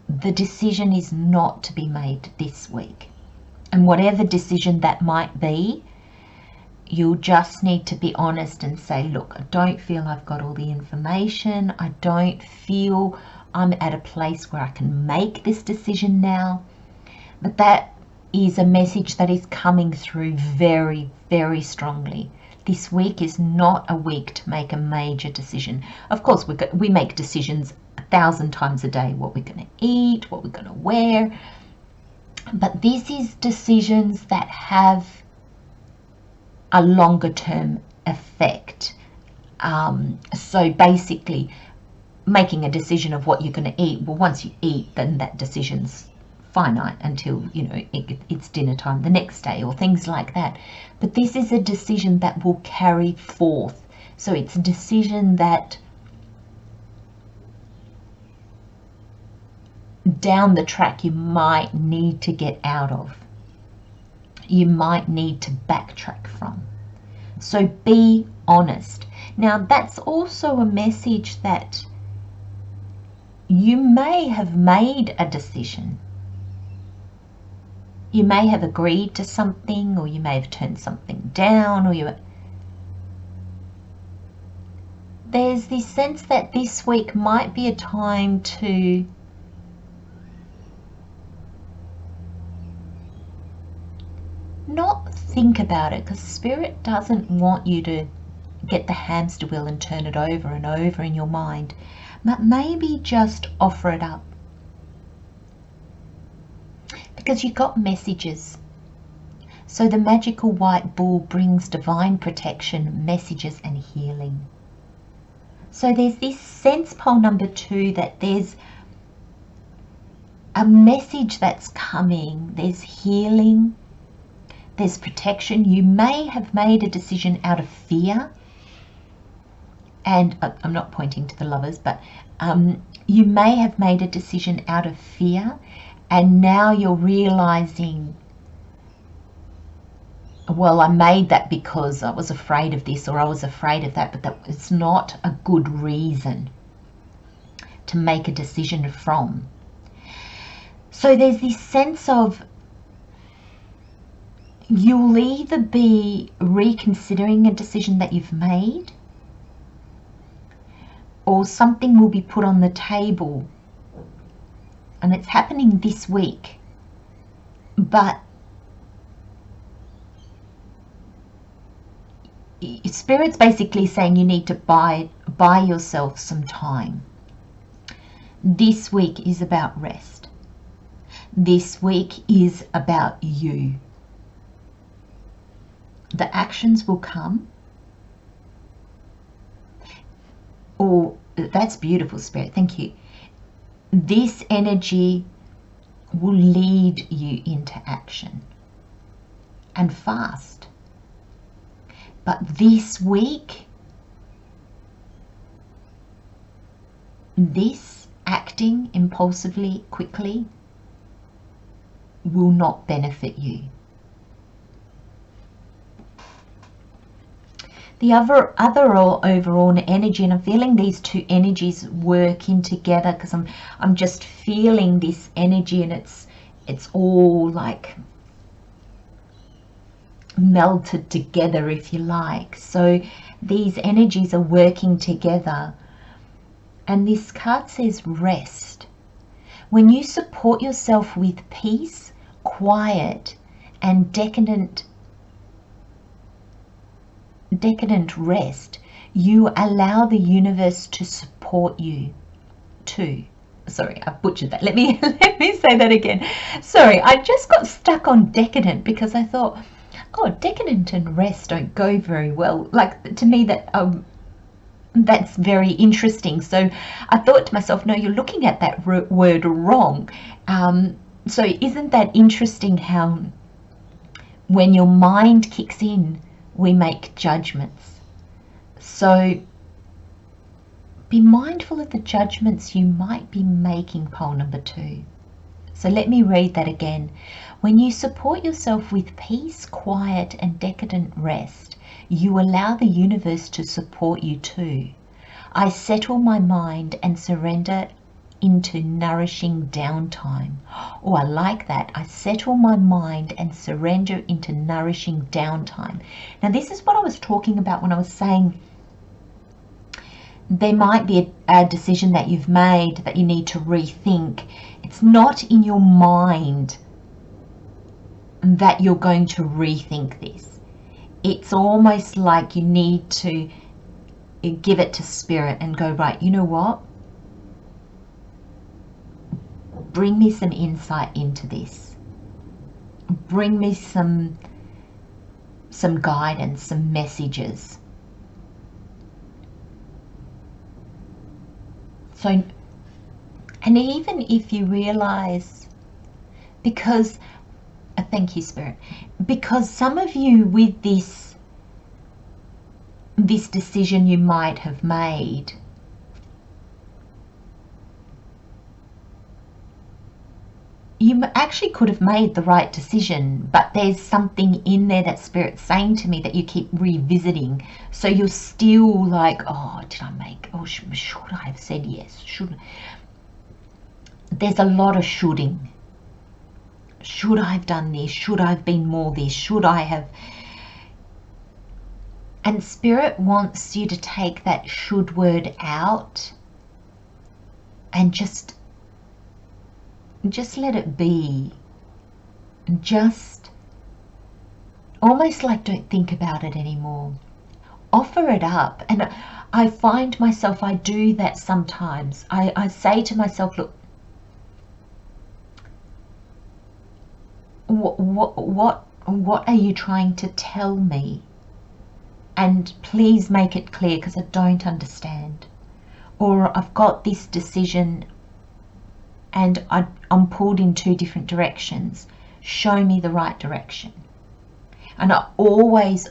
The decision is not to be made this week. And whatever decision that might be, you'll just need to be honest and say, look, I don't feel I've got all the information. I don't feel I'm at a place where I can make this decision now. But that is a message that is coming through very, very strongly. This week is not a week to make a major decision. Of course, we make decisions 1,000 times a day, what we're going to eat, what we're going to wear. But this is decisions that have a longer term effect. So basically, making a decision of what you're going to eat, well, once you eat, then that decision's finite until, you know, it's dinner time the next day or things like that. But this is a decision that will carry forth. So it's a decision that down the track you might need to get out of. You might need to backtrack from. So be honest. Now that's also a message that you may have made a decision. You may have agreed to something, or you may have turned something down, or there's this sense that this week might be a time to not think about it, because Spirit doesn't want you to get the hamster wheel and turn it over and over in your mind, but maybe just offer it up. Because you got messages. So the magical white bull brings divine protection, messages and healing. So there's this sense, pole number 2, that there's a message that's coming. There's healing. There's protection. You may have made a decision out of fear. And I'm not pointing to the lovers, but you may have made a decision out of fear. And now you're realizing, well, I made that because I was afraid of this or I was afraid of that, but that was not a good reason to make a decision from. So there's this sense of you'll either be reconsidering a decision that you've made, or something will be put on the table, and it's happening this week, but Spirit's basically saying you need to buy yourself some time. This week is about rest. This week is about you. The actions will come. Oh, that's beautiful, Spirit. Thank you. This energy will lead you into action and fast. But this week, this acting impulsively, quickly, will not benefit you. The other overall energy, and I'm feeling these two energies working together, because I'm just feeling this energy, and it's all like melted together, if you like. So these energies are working together, and this card says rest. When you support yourself with peace, quiet, and decadent rest, You allow the universe to support you too. Sorry, I butchered that. Let me say that again. Sorry, I just got stuck on decadent because I thought, oh, decadent and rest don't go very well. Like, to me, that's very interesting. So I thought to myself, no, you're looking at that word wrong. So isn't that interesting how when your mind kicks in, we make judgments? So be mindful of the judgments you might be making, pole number 2. So let me read that again. When you support yourself with peace, quiet, and decadent rest, you allow the universe to support you too. I settle my mind and surrender into nourishing downtime. Oh, I like that. I settle my mind and surrender into nourishing downtime. Now, this is what I was talking about when I was saying there might be a decision that you've made that you need to rethink. It's not in your mind that you're going to rethink this. It's almost like you need to give it to spirit and go, right, you know what? Bring me some insight into this. Bring me some guidance, some messages. So, and even if you realize, because, thank you, Spirit, because some of you with this decision you might have made, you actually could have made the right decision, but there's something in there that Spirit's saying to me that you keep revisiting. So you're still like, oh, did I make, oh, should I have said yes? There's a lot of shoulding. Should I have done this? Should I have been more this? Should I have? And Spirit wants you to take that should word out and just let it be. Just almost like don't think about it anymore. Offer it up. And I find myself, I do that sometimes. I say to myself, look, what are you trying to tell me? And please make it clear, because I don't understand. Or I've got this decision and I'm pulled in 2 different directions. Show me the right direction. And I always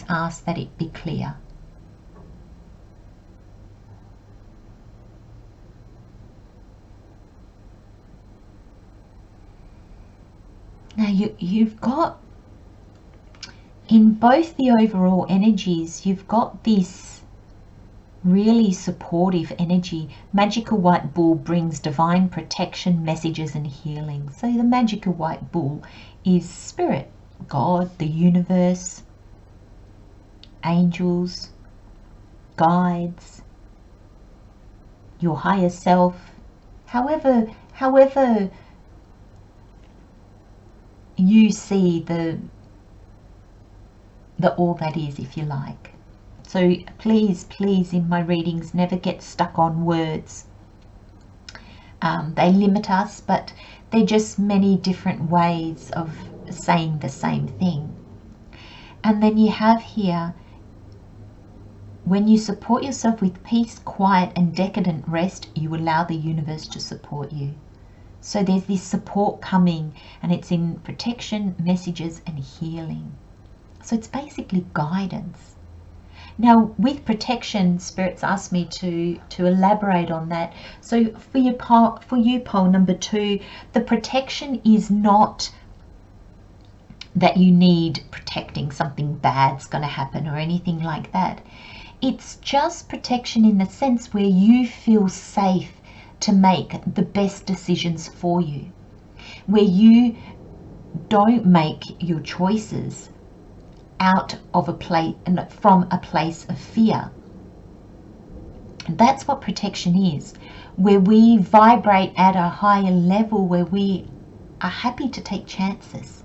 ask that it be clear. Now you've got, in both the overall energies, you've got this really supportive energy. Magical white bull brings divine protection, messages, and healing. So the magical white bull is spirit, God, the universe, angels, guides, your higher self, however you see the all that is, if you like. So please in my readings, never get stuck on words. They limit us, but they're just many different ways of saying the same thing. And then you have here, when you support yourself with peace, quiet, and decadent rest, you allow the universe to support you. So there's this support coming, and it's in protection, messages, and healing. So it's basically guidance. Now, with protection, Spirit's asked me to elaborate on that. So for you, pole number 2, the protection is not that you need protecting, something bad's going to happen or anything like that. It's just protection in the sense where you feel safe to make the best decisions for you, where you don't make your choices out of a place, from a place of fear. That's what protection is, where we vibrate at a higher level, where we are happy to take chances.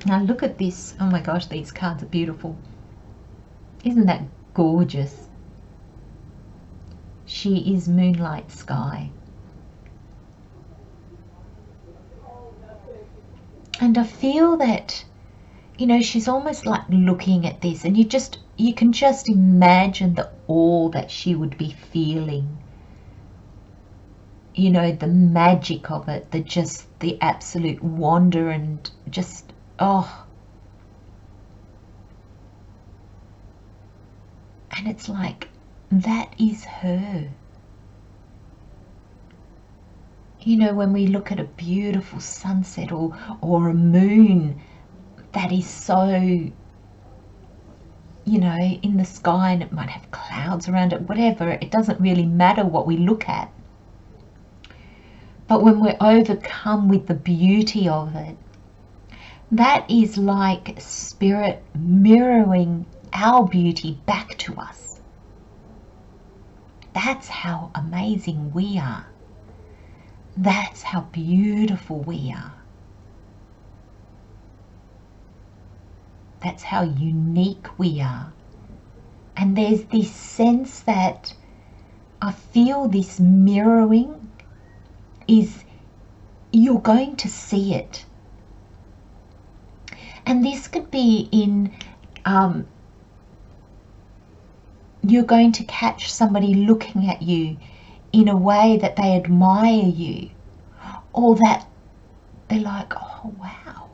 Now look at this. Oh my gosh, these cards are beautiful. Isn't that gorgeous? She is moonlight sky. And I feel that, you know, she's almost like looking at this, and you can just imagine the awe that she would be feeling. You know, the magic of it, the absolute wonder, and just, oh. And it's like, that is her. You know, when we look at a beautiful sunset or a moon that is so, you know, in the sky, and it might have clouds around it, whatever, it doesn't really matter what we look at. But when we're overcome with the beauty of it, that is like spirit mirroring our beauty back to us. That's how amazing we are. That's how beautiful we are. That's how unique we are. And there's this sense that I feel this mirroring is, you're going to see it. And this could be in, you're going to catch somebody looking at you in a way that they admire you, or that they're like, oh wow.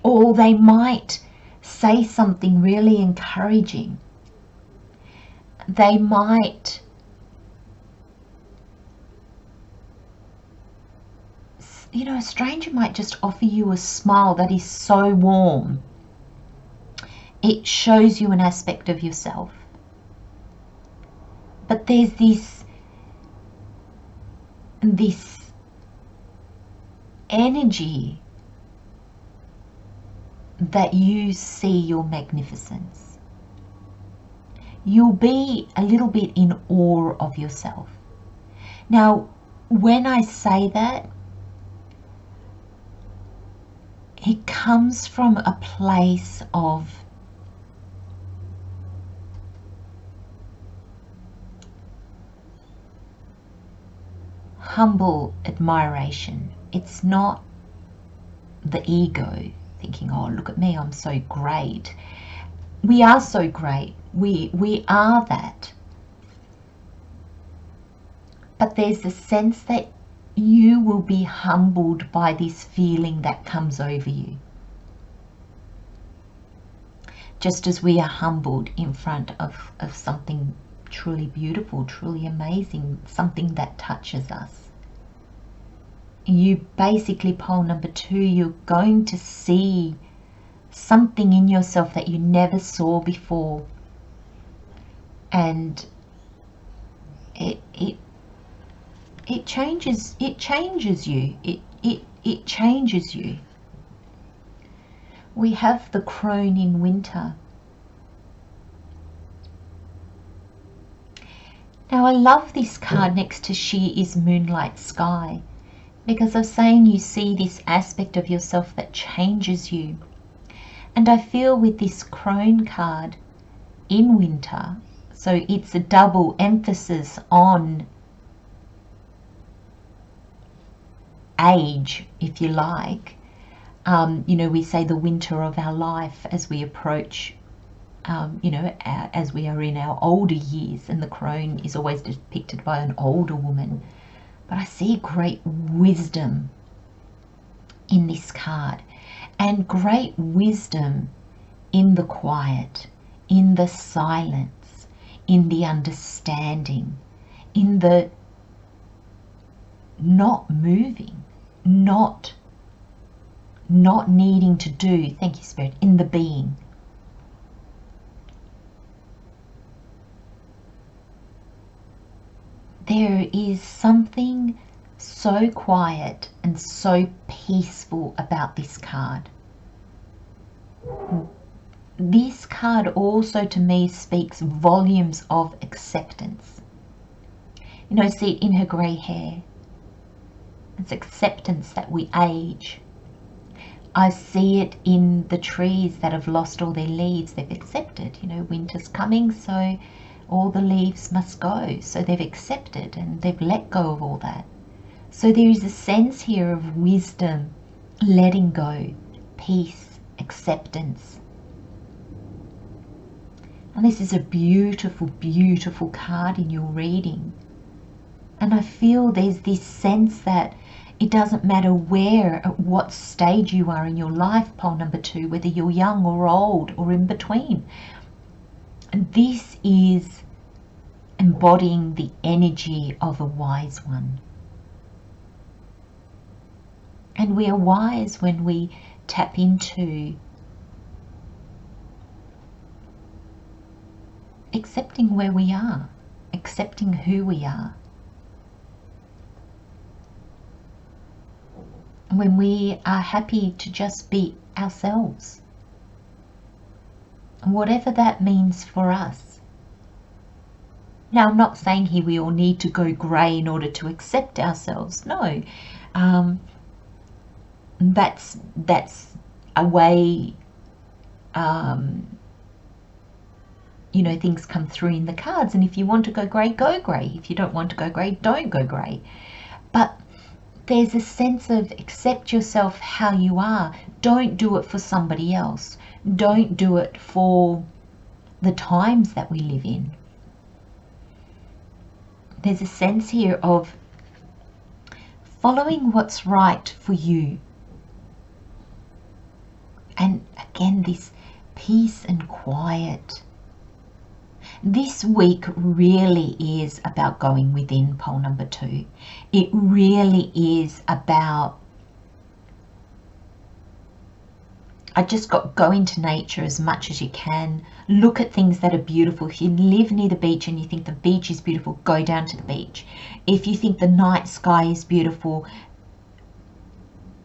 Or they might say something really encouraging. They might you know, a stranger might just offer you a smile that is so warm. It shows you an aspect of yourself. But there's this energy that you see your magnificence. You'll be a little bit in awe of yourself. Now, when I say that, it comes from a place of humble admiration. It's not the ego thinking, oh, look at me, I'm so great. We are so great. We are that. But there's a sense that you will be humbled by this feeling that comes over you. Just as we are humbled in front of something truly beautiful, truly amazing, something that touches us. You basically, pole number 2, you're going to see something in yourself that you never saw before. And it changes you. It changes you. We have the crone in winter. Now I love this card next to She is Moonlight Sky, because I'm saying you see this aspect of yourself that changes you. And I feel with this crone card in winter, so it's a double emphasis on age, if you like. You know, we say the winter of our life as we approach, you know, as we are in our older years, and the crone is always depicted by an older woman. But I see great wisdom in this card, and great wisdom in the quiet, in the silence, in the understanding, in the not moving, not needing to do, thank you Spirit, in the being. There is something so quiet and so peaceful about this card. This card also to me speaks volumes of acceptance. You know, see it in her grey hair. It's acceptance that we age. I see it in the trees that have lost all their leaves. They've accepted, you know, winter's coming, so all the leaves must go. So they've accepted and they've let go of all that. So there is a sense here of wisdom, letting go, peace, acceptance. And this is a beautiful, beautiful card in your reading. And I feel there's this sense that it doesn't matter where, at what stage you are in your life, pole number 2, whether you're young or old or in between. And this is embodying the energy of a wise one. And we are wise when we tap into accepting where we are, accepting who we are. When we are happy to just be ourselves, whatever that means for us. Now, I'm not saying here we all need to go grey in order to accept ourselves. No, that's a way, you know, things come through in the cards. And if you want to go grey, go grey. If you don't want to go grey, don't go grey. But there's a sense of accept yourself how you are. Don't do it for somebody else. Don't do it for the times that we live in. There's a sense here of following what's right for you. And again, this peace and quiet. This week really is about going within, pole number 2. It really is about, I just got go into nature as much as you can. Look at things that are beautiful. If you live near the beach and you think the beach is beautiful, go down to the beach. If you think the night sky is beautiful,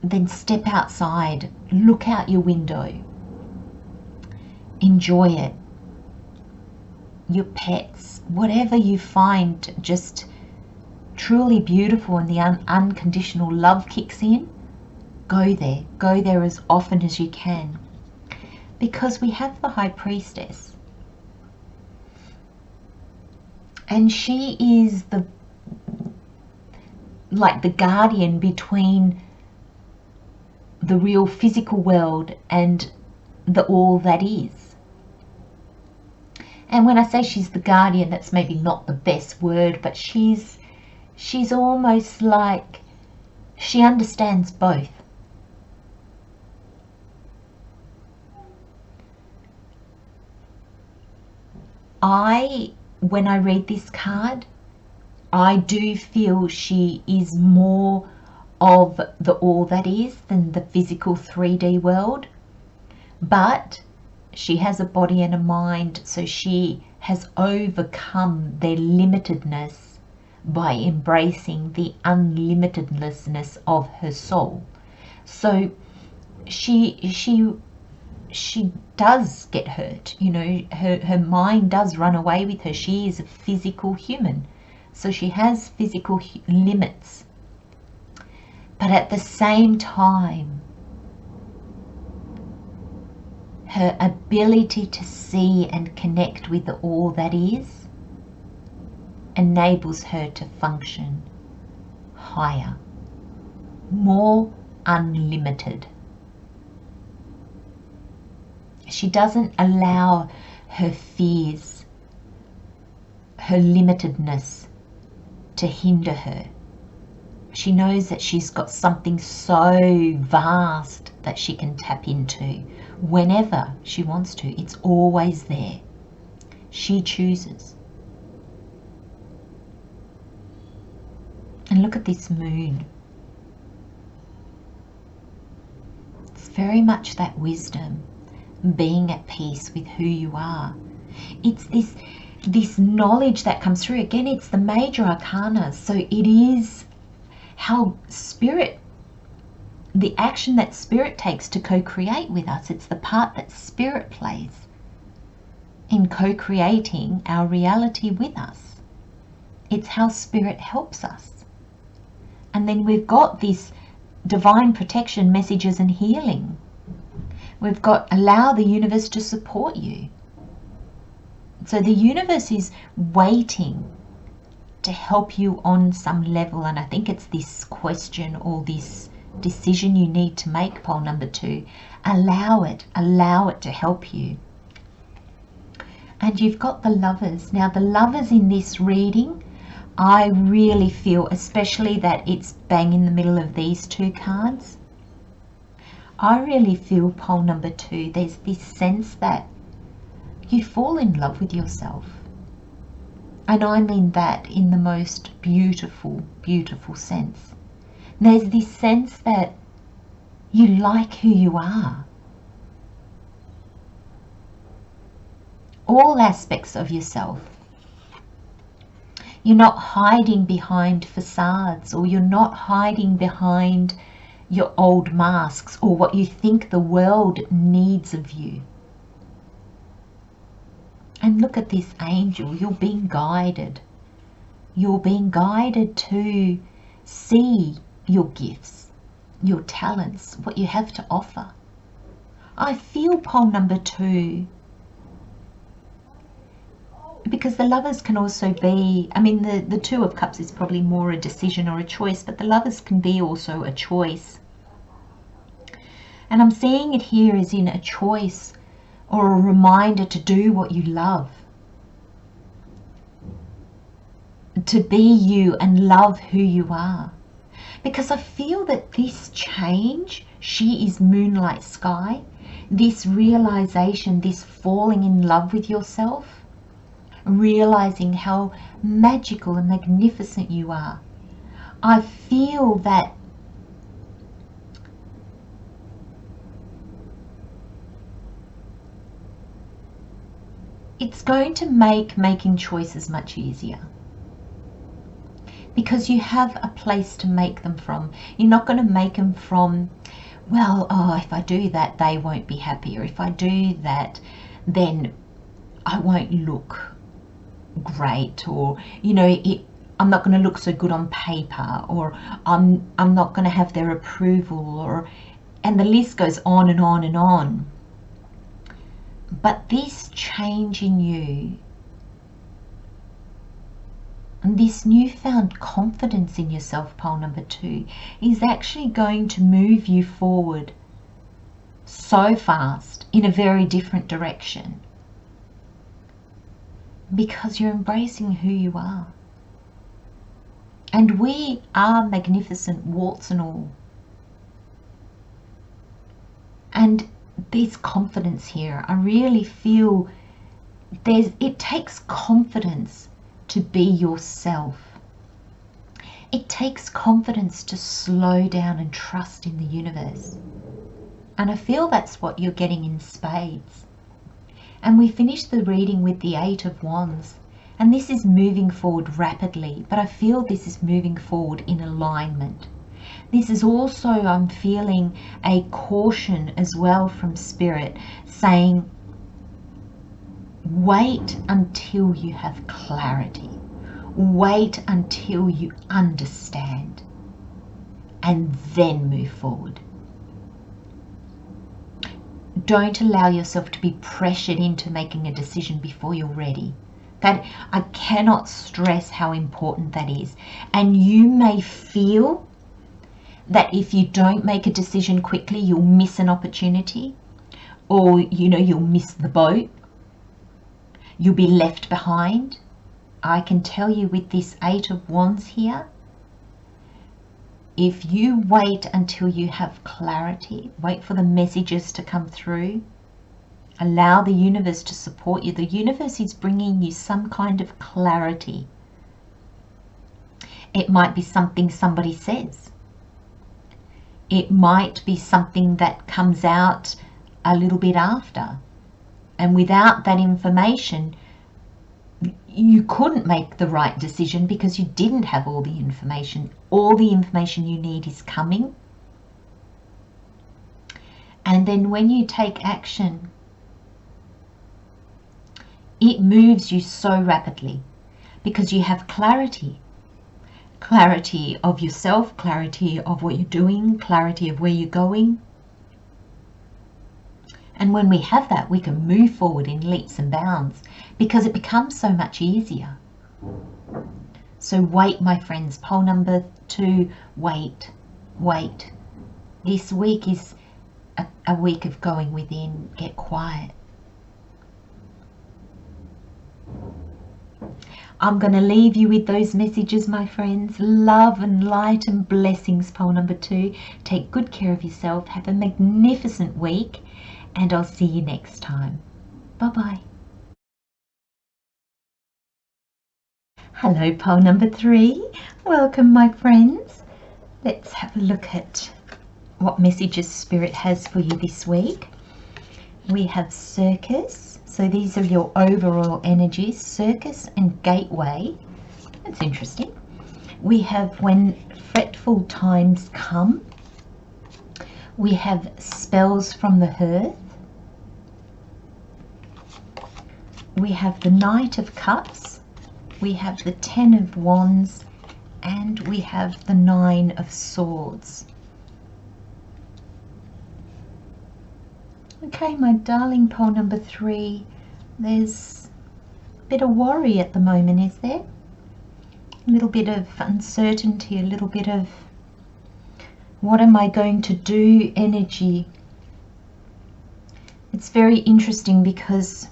then step outside, look out your window, enjoy it. Your pets, whatever you find just truly beautiful and the unconditional love kicks in, go there as often as you can. Because we have the High Priestess, and she is like the guardian between the real physical world and the all that is. And when I say she's the guardian, that's maybe not the best word, but she's almost like she understands both. When I read this card, I do feel she is more of the all that is than the physical 3D world, but she has a body and a mind, so she has overcome their limitedness by embracing the unlimitedness of her soul. So she does get hurt, you know, her mind does run away with her. She is a physical human, so she has physical limits. But at the same time, her ability to see and connect with the all that is enables her to function higher, more unlimited. She doesn't allow her fears, her limitedness to hinder her. She knows that she's got something so vast that she can tap into whenever she wants to. It's always there. She chooses. And look at this moon. It's very much that wisdom, being at peace with who you are. It's this knowledge that comes through. Again, it's the major arcana, so it is how spirit, the action that spirit takes to co-create with us. It's the part that spirit plays in co-creating our reality with us. It's how spirit helps us. And then we've got this divine protection, messages and healing. We've got allow the universe to support you. So the universe is waiting to help you on some level, and I think it's this question or this decision you need to make, pole number 2. Allow it to help you. And you've got the Lovers. Now the Lovers in this reading, I really feel, especially that it's bang in the middle of these 2 cards, I really feel, pole number 2, there's this sense that you fall in love with yourself. And I mean that in the most beautiful, beautiful sense. There's this sense that you like who you are. All aspects of yourself. You're not hiding behind facades, or you're not hiding behind your old masks or what you think the world needs of you. And look at this angel. You're being guided. You're being guided to see your gifts, your talents, what you have to offer. I feel, pole number 2, because the Lovers can also be, I mean, the 2 of Cups is probably more a decision or a choice, but the Lovers can be also a choice. And I'm seeing it here as in a choice or a reminder to do what you love. To be you and love who you are. Because I feel that this change, she is moonlight sky, this realization, this falling in love with yourself, realizing how magical and magnificent you are. I feel that it's going to make making choices much easier. Because you have a place to make them from. You're not going to make them from, well, oh, if I do that, they won't be happy. Or if I do that, then I won't look great. Or, you know, I'm not going to look so good on paper. Or I'm not going to have their approval. Or, and the list goes on and on and on. But this change in you, and this newfound confidence in yourself, pole number 2, is actually going to move you forward so fast in a very different direction. Because you're embracing who you are. And we are magnificent, warts and all. And this confidence here, I really feel it takes confidence to be yourself. It takes confidence to slow down and trust in the universe. And I feel that's what you're getting in spades. And we finished the reading with the 8 of Wands. And this is moving forward rapidly, but I feel this is moving forward in alignment. This is also, I'm feeling a caution as well from Spirit, saying, wait until you have clarity. Wait until you understand. And then move forward. Don't allow yourself to be pressured into making a decision before you're ready. That, I cannot stress how important that is. And you may feel that if you don't make a decision quickly, you'll miss an opportunity, or, you know, you'll miss the boat. You'll be left behind. I can tell you with this 8 of Wands here, if you wait until you have clarity, wait for the messages to come through, allow the universe to support you. The universe is bringing you some kind of clarity. It might be something somebody says. It might be something that comes out a little bit after. And without that information, you couldn't make the right decision because you didn't have all the information. All the information you need is coming. And then when you take action, it moves you so rapidly because you have clarity. clarity of yourself, clarity of what you're doing, clarity of where you're going. And when we have that, we can move forward in leaps and bounds because it becomes so much easier. So wait, my friends, pole number 2, wait, wait. This week is a week of going within, get quiet. I'm going to leave you with those messages, my friends. Love and light and blessings, pole number 2. Take good care of yourself. Have a magnificent week, and I'll see you next time. Bye-bye. Hello, pole number 3. Welcome, my friends. Let's have a look at what messages Spirit has for you this week. We have Circus. So these are your overall energies, Circus and Gateway. That's interesting. We have When Fretful Times Come. We have Spells from the Hearth. We have the Knight of Cups. We have the 10 of Wands. And we have the 9 of Swords. Okay, my darling pole number 3, there's a bit of worry at the moment, is there? A little bit of uncertainty, a little bit of what am I going to do energy. It's very interesting because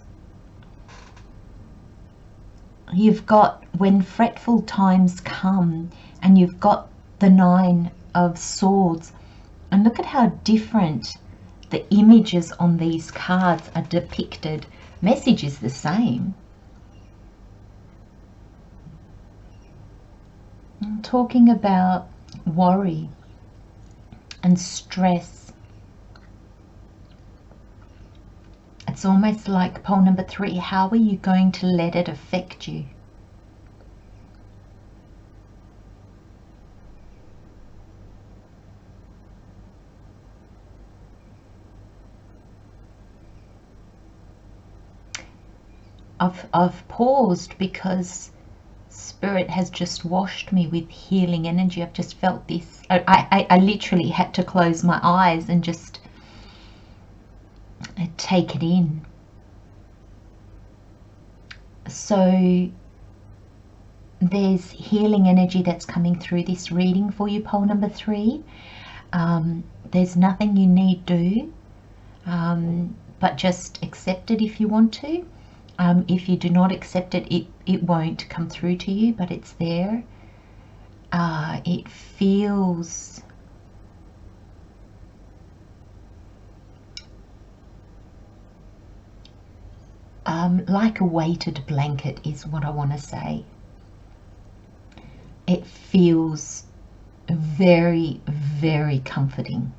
you've got When Fretful Times Come, and you've got the 9 of Swords, and look at how different the images on these cards are depicted. Message is the same. I'm talking about worry and stress. It's almost like pole number 3, how are you going to let it affect you? I've paused because Spirit has just washed me with healing energy. I've just felt this. I literally had to close my eyes and just take it in. So there's healing energy that's coming through this reading for you, pole number 3. There's nothing you need do, but just accept it if you want to. If you do not accept it, it won't come through to you, but it's there. It feels like a weighted blanket is what I want to say. It feels very, very comforting.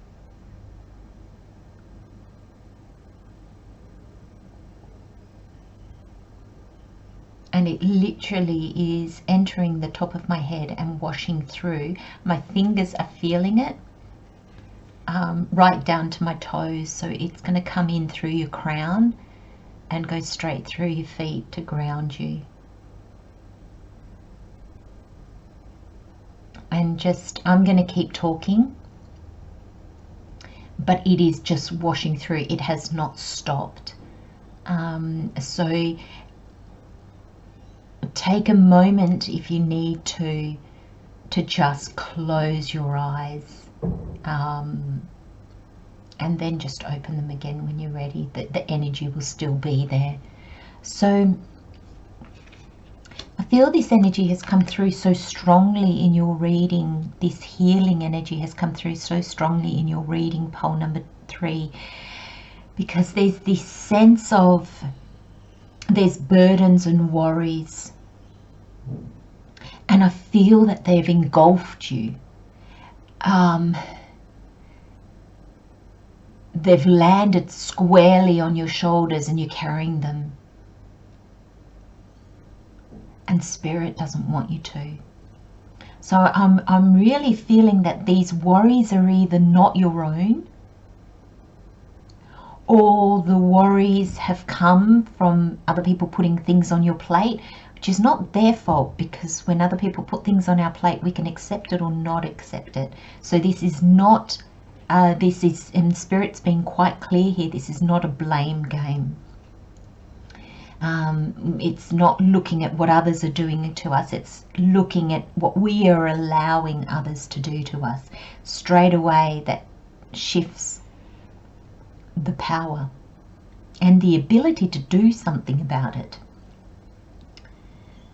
And it literally is entering the top of my head and washing through. My fingers are feeling it right down to my toes. So it's going to come in through your crown and go straight through your feet to ground you. And just, I'm going to keep talking, but it is just washing through. It has not stopped. So take a moment if you need to just close your eyes, and then just open them again when you're ready. The energy will still be there. So I feel this energy has come through so strongly in your reading. This healing energy has come through so strongly in your reading, pole number 3, because there's this sense of there's burdens and worries, and I feel that they've engulfed you. They've landed squarely on your shoulders and you're carrying them. And Spirit doesn't want you to. So I'm really feeling that these worries are either not your own, or the worries have come from other people putting things on your plate. which is not their fault, because when other people put things on our plate, we can accept it or not accept it. So this is not, this is, and Spirit's been quite clear here, this is not a blame game. It's not looking at what others are doing to us, it's looking at what we are allowing others to do to us. Straight away that shifts the power and the ability to do something about it.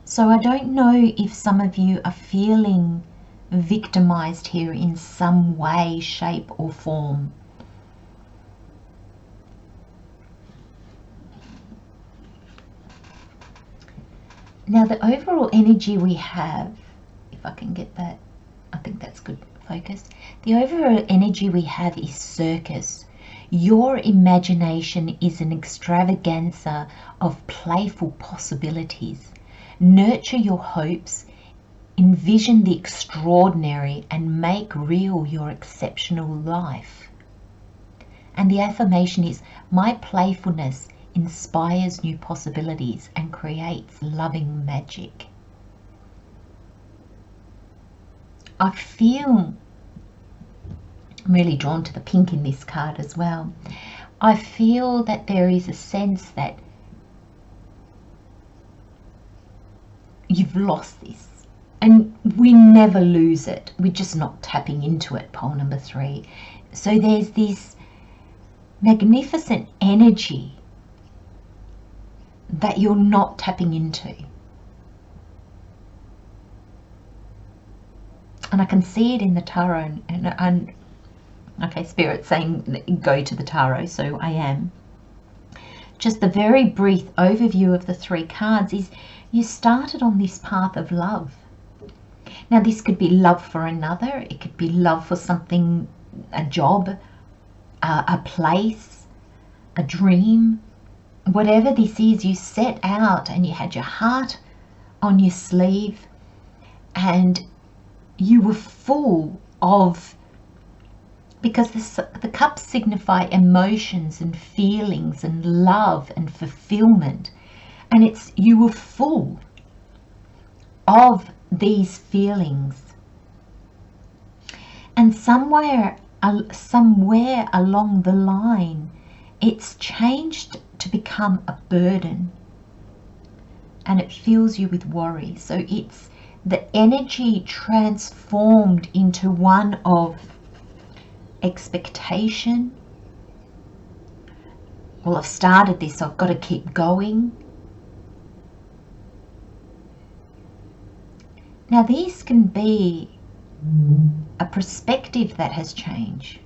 So I don't know if some of you are feeling victimized here in some way, shape or form. Now the overall energy we have, if I can get that, I think that's good focus. The overall energy we have is circus. Your imagination is an extravaganza of playful possibilities. Nurture your hopes, envision the extraordinary, and make real your exceptional life. And the affirmation is, my playfulness inspires new possibilities and creates loving magic. I feel, I'm really drawn to the pink in this card as well. I feel that there is a sense that you've lost this, and we never lose it, we're just not tapping into it, pole number 3. So there's this magnificent energy that you're not tapping into, and I can see it in the tarot, and okay, Spirit's saying go to the tarot, so I am. Just the very brief overview of the 3 cards is you started on this path of love. Now this could be love for another, it could be love for something, a job, a place, a dream. Whatever this is, you set out and you had your heart on your sleeve and you were full of, because the cups signify emotions and feelings and love and fulfillment, and it's, you were full of these feelings, and somewhere along the line it's changed to become a burden, and it fills you with worry. So it's the energy transformed into one of expectation. Well, I've started this, so I've got to keep going. Now these can be a perspective that has changed.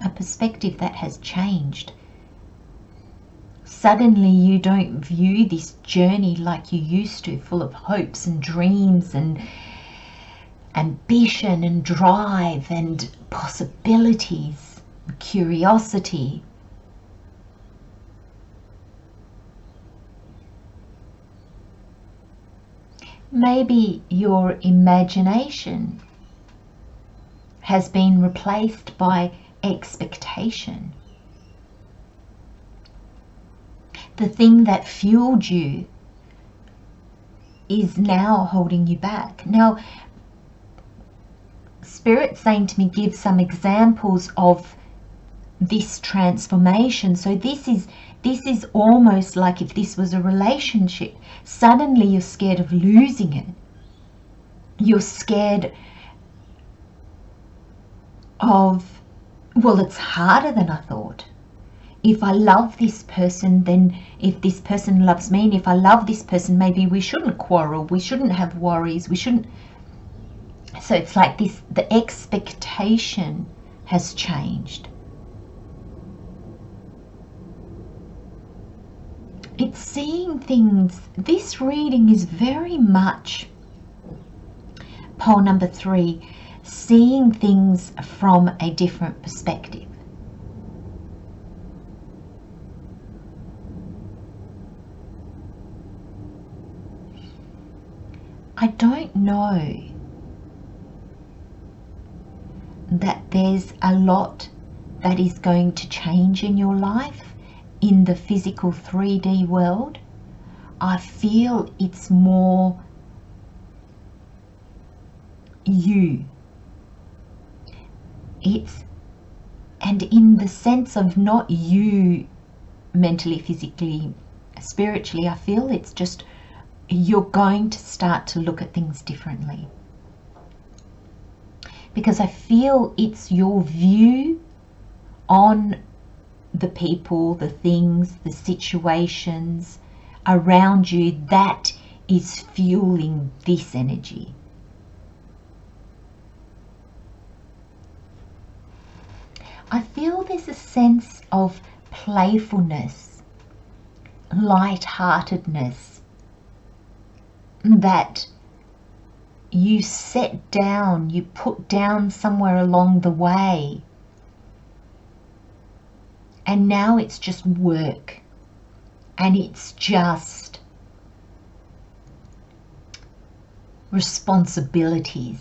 A perspective that has changed. Suddenly you don't view this journey like you used to, full of hopes and dreams and ambition and drive and possibilities, curiosity. Maybe your imagination has been replaced by expectation. The thing that fueled you is now holding you back. Now, Spirit's saying to me, give some examples of this transformation. So this is almost like if this was a relationship. Suddenly you're scared of losing it. You're scared of, well, it's harder than I thought. If I love this person, then if this person loves me, and if I love this person, maybe we shouldn't quarrel, we shouldn't have worries, we shouldn't. So it's like this, the expectation has changed. It's seeing things. This reading is very much, pole number 3, seeing things from a different perspective. I don't know that there's a lot that is going to change in your life in the physical 3D world. I feel it's more you. And in the sense of not you mentally, physically, spiritually, I feel it's just you're going to start to look at things differently. Because I feel it's your view on the people, the things, the situations around you that is fueling this energy. I feel there's a sense of playfulness, light-heartedness that you set down, you put down somewhere along the way, and now it's just work, and it's just responsibilities.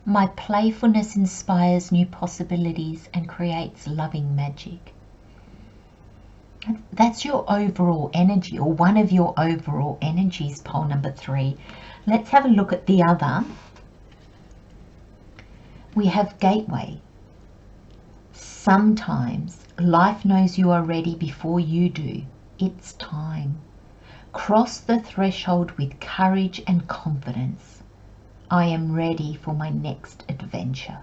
My playfulness inspires new possibilities and creates loving magic. That's your overall energy, or one of your overall energies, pole number 3. Let's have a look at the other. We have gateway. Sometimes life knows you are ready before you do. It's time. Cross the threshold with courage and confidence. I am ready for my next adventure.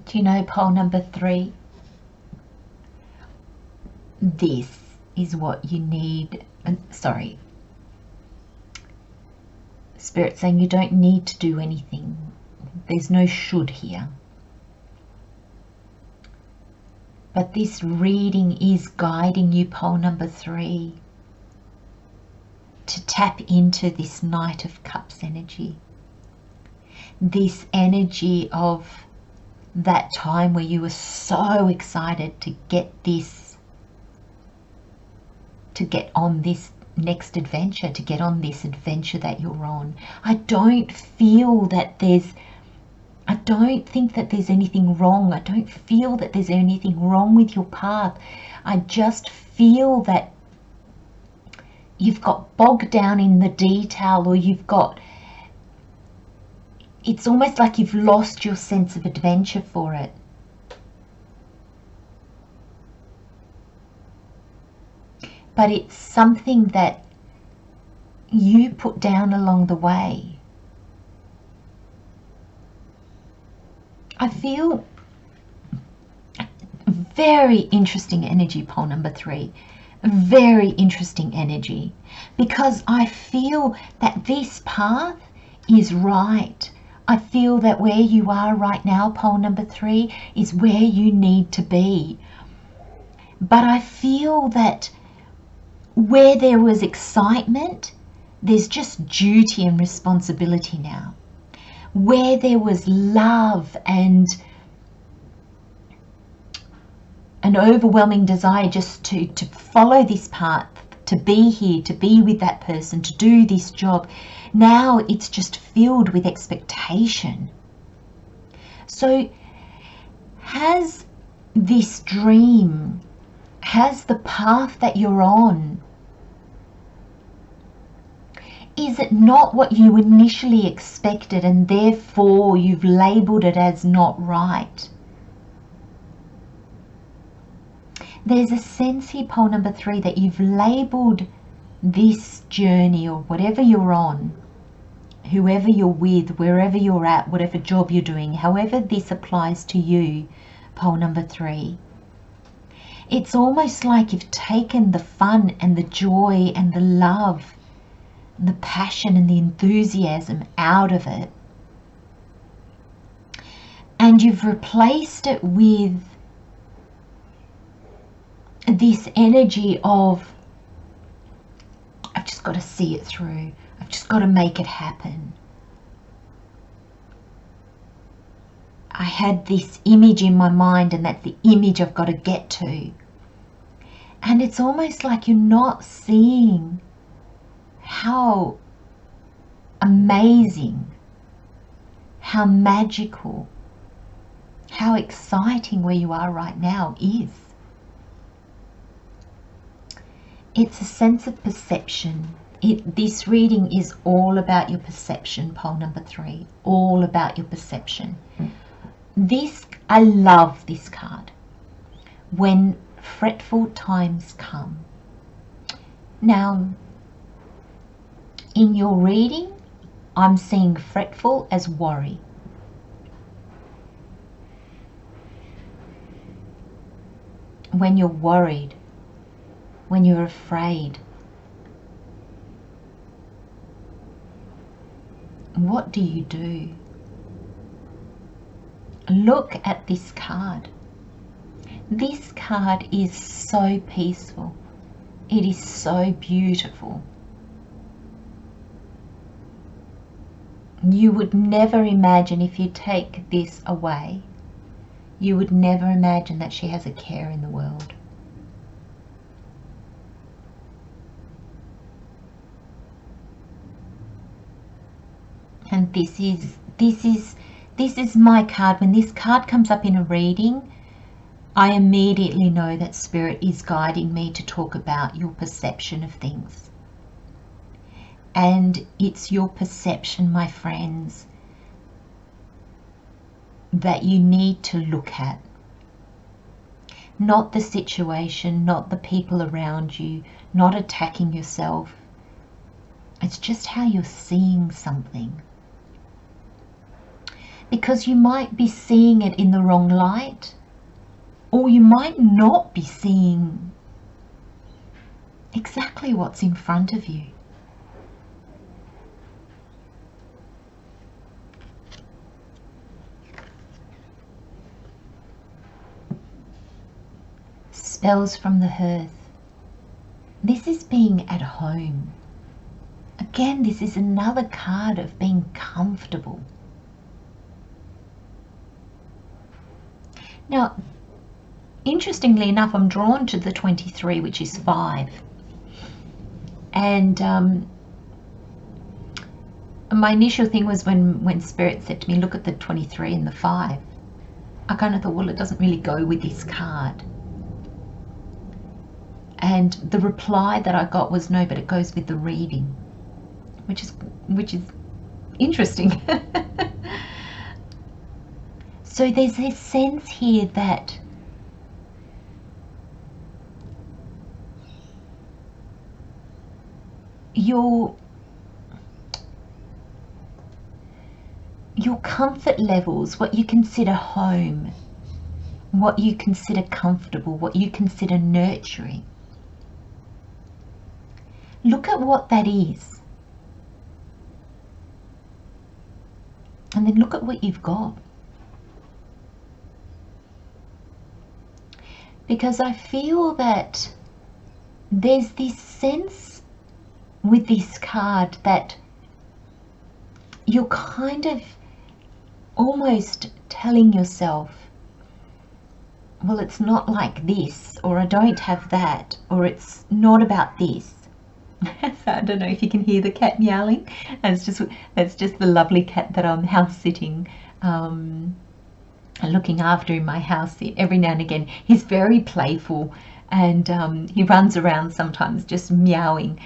Do you know, pole number 3? This is what you need. Sorry. Spirit saying you don't need to do anything. There's no should here. But this reading is guiding you, pole number 3, to tap into this Knight of Cups energy. This energy of that time where you were so excited to get on this next adventure, to get on this adventure that you're on. I don't think that there's anything wrong. I don't feel that there's anything wrong with your path. I just feel that you've got bogged down in the detail, or it's almost like you've lost your sense of adventure for it. But it's something that you put down along the way. I feel very interesting energy, pole number 3. Very interesting energy, because I feel that this path is right. I feel that where you are right now, pole number 3, is where you need to be. But I feel that where there was excitement, there's just duty and responsibility now. Where there was love and an overwhelming desire just to follow this path, to be here, to be with that person, to do this job, now it's just filled with expectation. So has this dream, has the path that you're on, is it not what you initially expected, and therefore you've labelled it as not right? There's a sense here, pole number 3, that you've labelled this journey, or whatever you're on, whoever you're with, wherever you're at, whatever job you're doing, however this applies to you, pole number 3. It's almost like you've taken the fun and the joy and the love, the passion and the enthusiasm out of it, and you've replaced it with this energy of, I've just got to see it through, I've just got to make it happen. I had this image in my mind, and that's the image I've got to get to. And it's almost like you're not seeing how amazing, how magical, how exciting where you are right now is. It's a sense of perception. This reading is all about your perception, pole number 3, all about your perception. I love this card. When fretful times come. Now, in your reading, I'm seeing fretful as worry. When you're worried, when you're afraid, what do you do? Look at this card. This card is so peaceful. It is so beautiful. You would never imagine, if you take this away, you would never imagine that she has a care in the world. And this is my card. When this card comes up in a reading, I immediately know that Spirit is guiding me to talk about your perception of things. And it's your perception, my friends, that you need to look at. Not the situation, not the people around you, not attacking yourself. It's just how you're seeing something. Because you might be seeing it in the wrong light, or you might not be seeing exactly what's in front of you. Spells from the hearth. This is being at home. Again, this is another card of being comfortable. Now, interestingly enough, I'm drawn to the 23, which is 5. And my initial thing was when Spirit said to me, look at the 23 and the 5. I kind of thought, well, it doesn't really go with this card. And the reply that I got was, no, but it goes with the reading, which is interesting. So there's this sense here that your comfort levels, what you consider home, what you consider comfortable, what you consider nurturing, look at what that is. And then look at what you've got. Because I feel that there's this sense with this card that you're kind of almost telling yourself, well, it's not like this, or I don't have that, or it's not about this. So I don't know if you can hear the cat meowing. That's just the lovely cat that I'm house sitting, looking after in my house. Every now and again, he's very playful, and he runs around sometimes just meowing,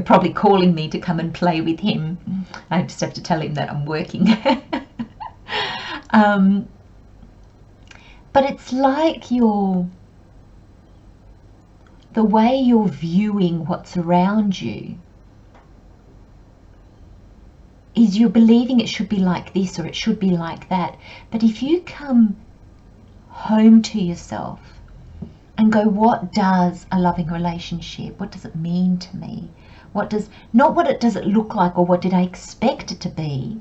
probably calling me to come and play with him. I just have to tell him that I'm working. But it's like the way you're viewing what's around you is you're believing it should be like this or it should be like that. But if you come home to yourself and go, what does a loving relationship, what does it mean to me? Not what does it look like or what did I expect it to be,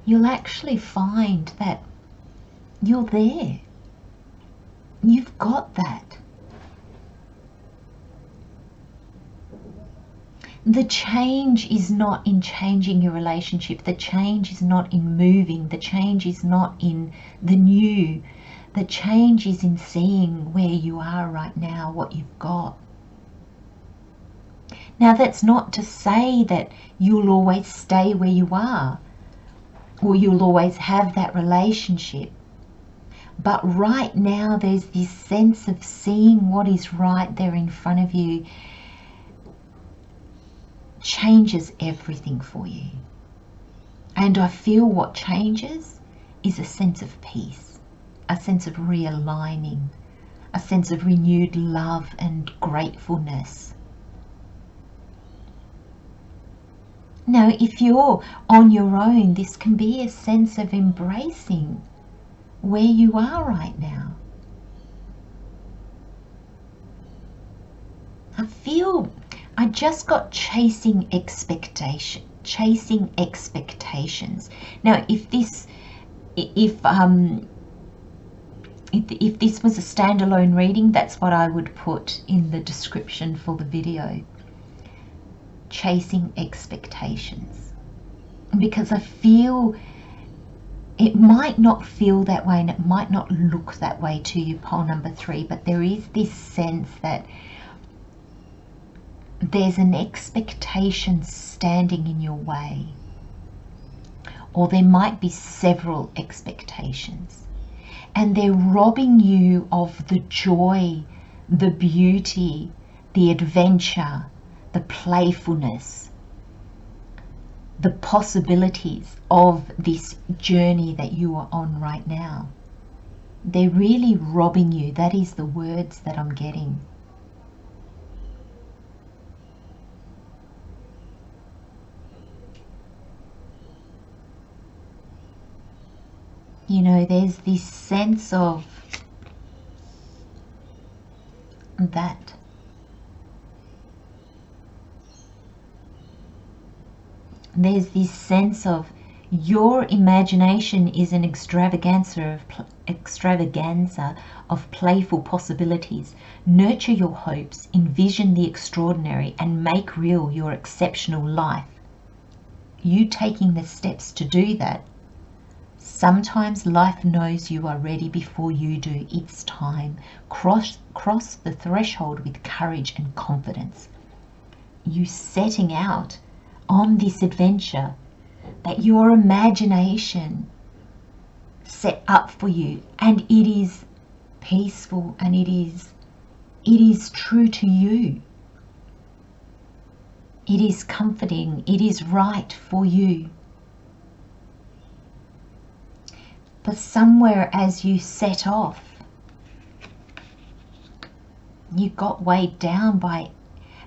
you'll actually find that you're there. You've got that. The change is not in changing your relationship. The change is not in moving. The change is not in the new. The change is in seeing where you are right now, what you've got. Now, that's not to say that you'll always stay where you are, or you'll always have that relationship. But right now, there's this sense of seeing what is right there in front of you changes everything for you. And I feel what changes is a sense of peace, a sense of realigning, a sense of renewed love and gratefulness. Now, if you're on your own, this can be a sense of embracing where you are right now. I just got chasing expectations. Now, if this was a standalone reading, that's what I would put in the description for the video. Chasing expectations. Because I feel it might not feel that way and it might not look that way to you, pole number 3, but there is this sense that there's an expectation standing in your way, or there might be several expectations, and they're robbing you of the joy, the beauty, the adventure, the playfulness, the possibilities of this journey that you are on right now. They're really robbing you. That is the words that I'm getting. You know, there's this sense of that. There's this sense of your imagination is an extravaganza of playful possibilities. Nurture your hopes, envision the extraordinary, and make real your exceptional life. You taking the steps to do that. Sometimes life knows you are ready before you do. It's time. Cross the threshold with courage and confidence. You setting out on this adventure that your imagination set up for you, and it is peaceful and it is true to you. It is comforting. It is right for you. But somewhere as you set off, you got weighed down by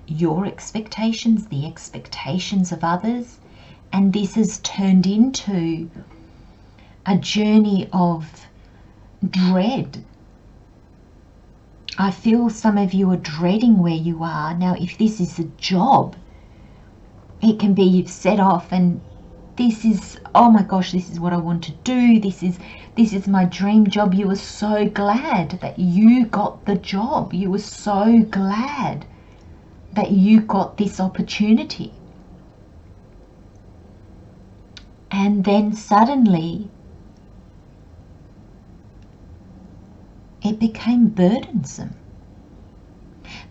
your expectations, the expectations of others, and this has turned into a journey of dread. I feel some of you are dreading where you are. Now, if this is a job, it can be you've set off and this is, oh my gosh, this is what I want to do. This is my dream job. You were so glad that you got the job. You were so glad that you got this opportunity. And then suddenly it became burdensome.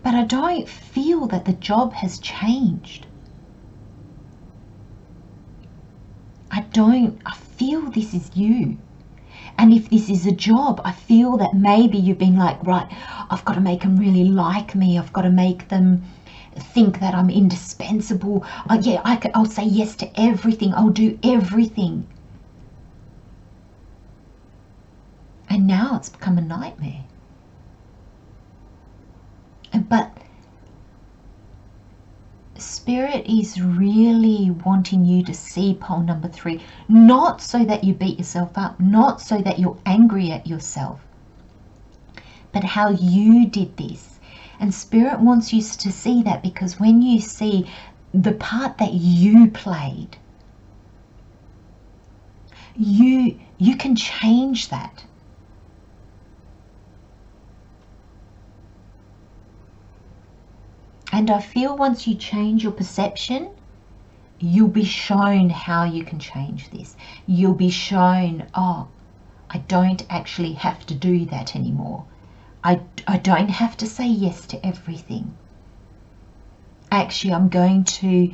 But I don't feel that the job has changed. I feel this is you. And if this is a job, I feel that maybe you've been like, right, I've got to make them really like me. I've got to make them think that I'm indispensable. I'll say yes to everything. I'll do everything. And now it's become a nightmare. But Spirit is really wanting you to see pole number 3, not so that you beat yourself up, not so that you're angry at yourself, but how you did this. And Spirit wants you to see that, because when you see the part that you played, you can change that. And I feel once you change your perception, you'll be shown how you can change this. You'll be shown, oh, I don't actually have to do that anymore. I don't have to say yes to everything. Actually, I'm going to,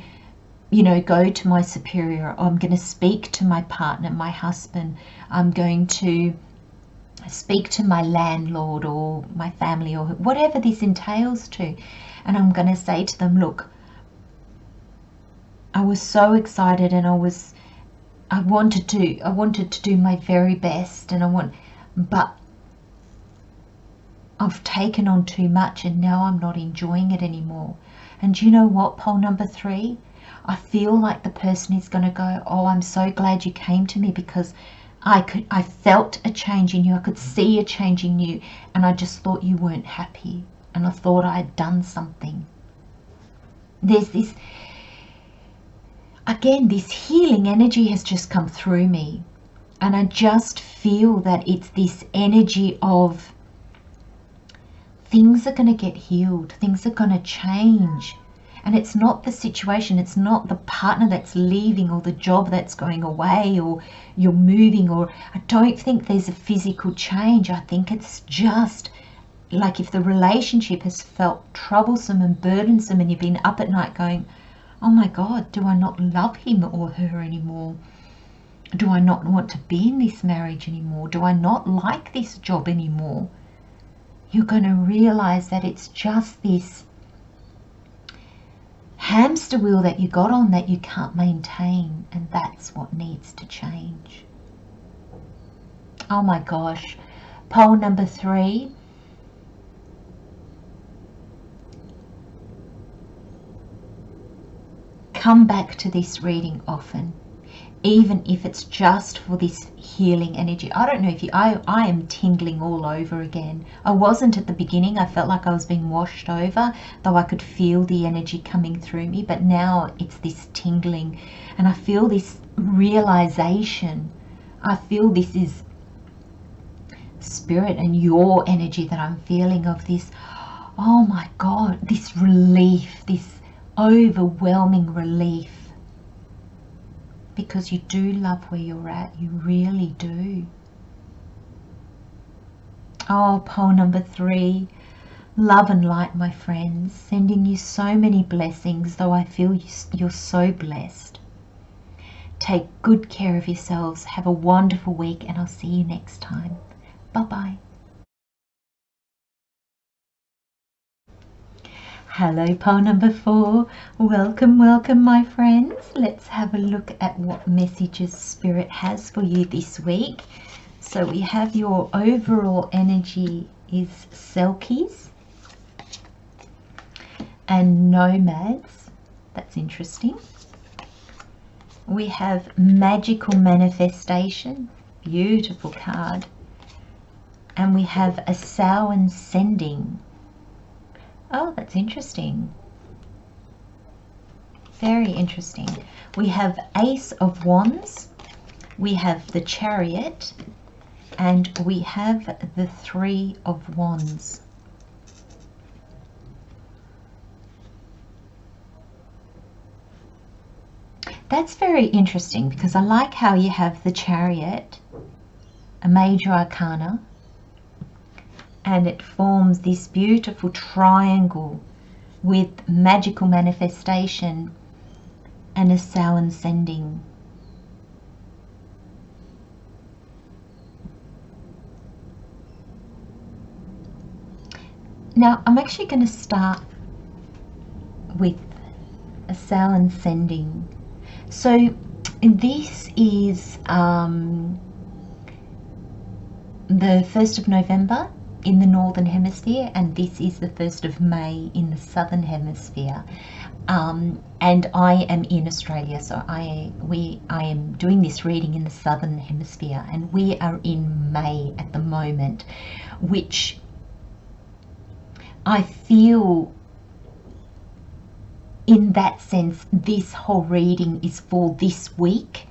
go to my superior. I'm going to speak to my partner, my husband. I'm going to speak to my landlord or my family or whatever this entails to. And I'm going to say to them, look, I was so excited and I wanted to do my very best, but I've taken on too much and now I'm not enjoying it anymore. And do you know what, pole number 3? I feel like the person is going to go, oh, I'm so glad you came to me, because I felt a change in you. I could see a change in you, and I just thought you weren't happy, and I thought I had done something. There's this, again, this healing energy has just come through me, and I just feel that it's this energy of things are going to get healed, things are going to change. And it's not the situation, it's not the partner that's leaving or the job that's going away or you're moving, or I don't think there's a physical change. I think it's just like if the relationship has felt troublesome and burdensome and you've been up at night going, oh my God, do I not love him or her anymore? Do I not want to be in this marriage anymore? Do I not like this job anymore? You're going to realize that it's just this hamster wheel that you got on that you can't maintain, and that's what needs to change. Oh my gosh. Pole number 3. Come back to this reading often, even if it's just for this healing energy. I don't know if I am tingling all over again. I wasn't at the beginning. I felt like I was being washed over, though I could feel the energy coming through me, but now it's this tingling, and I feel this realization. I feel this is spirit and your energy that I'm feeling, of this, oh my God, this relief, this overwhelming relief. Because you do love where you're at, you really do. Oh, pole number 3, love and light, my friends, sending you so many blessings, though I feel you're so blessed. Take good care of yourselves, have a wonderful week, and I'll see you next time. Bye-bye. Hello, pole number 4. Welcome, welcome, my friends. Let's have a look at what messages Spirit has for you this week. So we have your overall energy is Selkies and Nomads. That's interesting. We have Magical Manifestation. Beautiful card. And we have a Samhain Sending. Oh, that's interesting. Very interesting. We have Ace of Wands, we have the Chariot, and we have the 3 of Wands. That's very interesting, because I like how you have the Chariot, a major arcana, and it forms this beautiful triangle with magical manifestation and a Samhain Sending. Now I'm actually going to start with a Samhain Sending. So this is the 1st of November in the Northern Hemisphere, and this is the 1st of May in the Southern Hemisphere. And I am in Australia, so I am doing this reading in the Southern Hemisphere, and we are in May at the moment, which I feel, in that sense, this whole reading is for this week,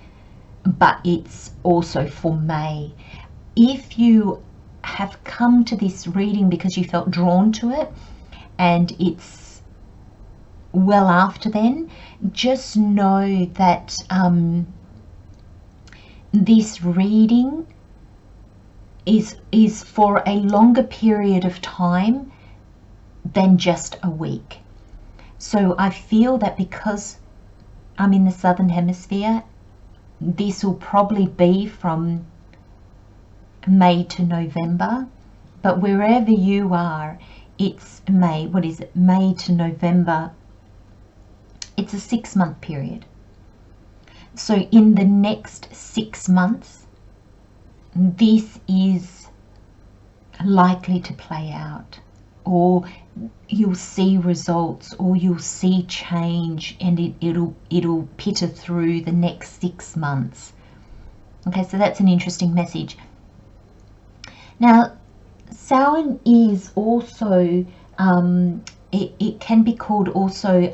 but it's also for May. If you have come to this reading because you felt drawn to it and it's well after then, just know that this reading is for a longer period of time than just a week. So I feel that because I'm in the Southern Hemisphere, this will probably be from May to November, but wherever you are, it's May. What is it? May to November. It's a 6-month period. So in the next 6 months, this is likely to play out, or you'll see results, or you'll see change, and it'll pitter through the next 6 months. Okay, so that's an interesting message. Now, Samhain is also it can be called also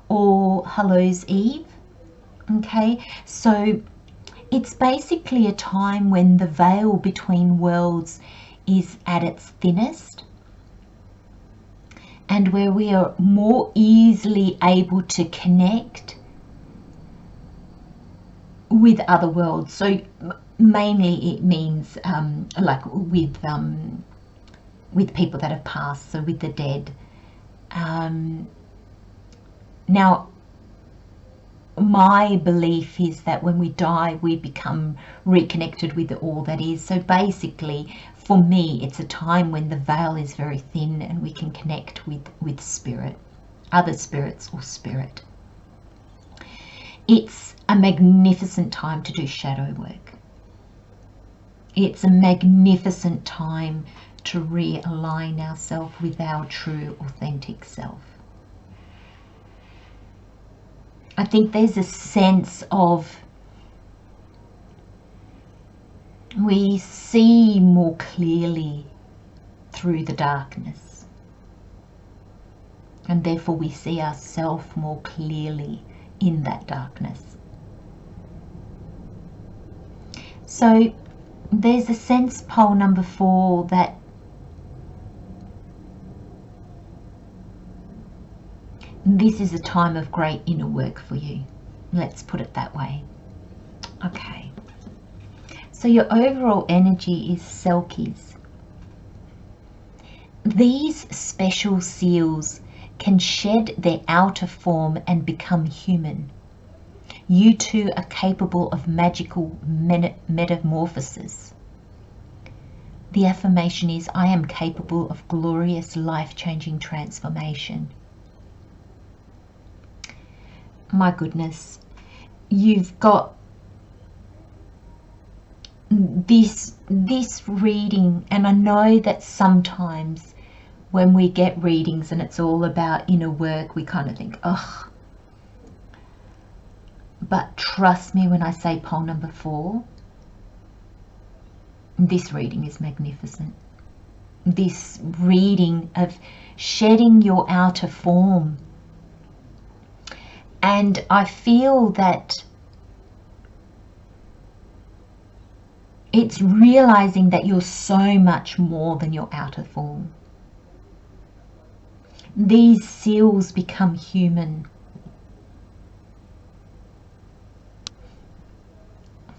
All Hallows Eve. Okay, so it's basically a time when the veil between worlds is at its thinnest, and where we are more easily able to connect with other worlds. So mainly it means like with people that have passed, so with the dead. Now, my belief is that when we die, we become reconnected with all that is. So basically, for me, it's a time when the veil is very thin and we can connect with spirit, other spirits or spirit. It's a magnificent time to do shadow work. It's a magnificent time to realign ourselves with our true, authentic self. I think there's a sense of we see more clearly through the darkness, and therefore we see ourselves more clearly in that darkness. So there's a sense, pole number 4, that this is a time of great inner work for you. Let's put it that way. Okay. So your overall energy is Selkies. These special seals can shed their outer form and become human. You too are capable of magical metamorphosis. The affirmation is, I am capable of glorious, life-changing transformation. My goodness, you've got this reading, and I know that sometimes when we get readings and it's all about inner work, we kind of think, ugh. But trust me when I say pole number 4, this reading is magnificent. This reading of shedding your outer form. And I feel that it's realizing that you're so much more than your outer form. These seals become human.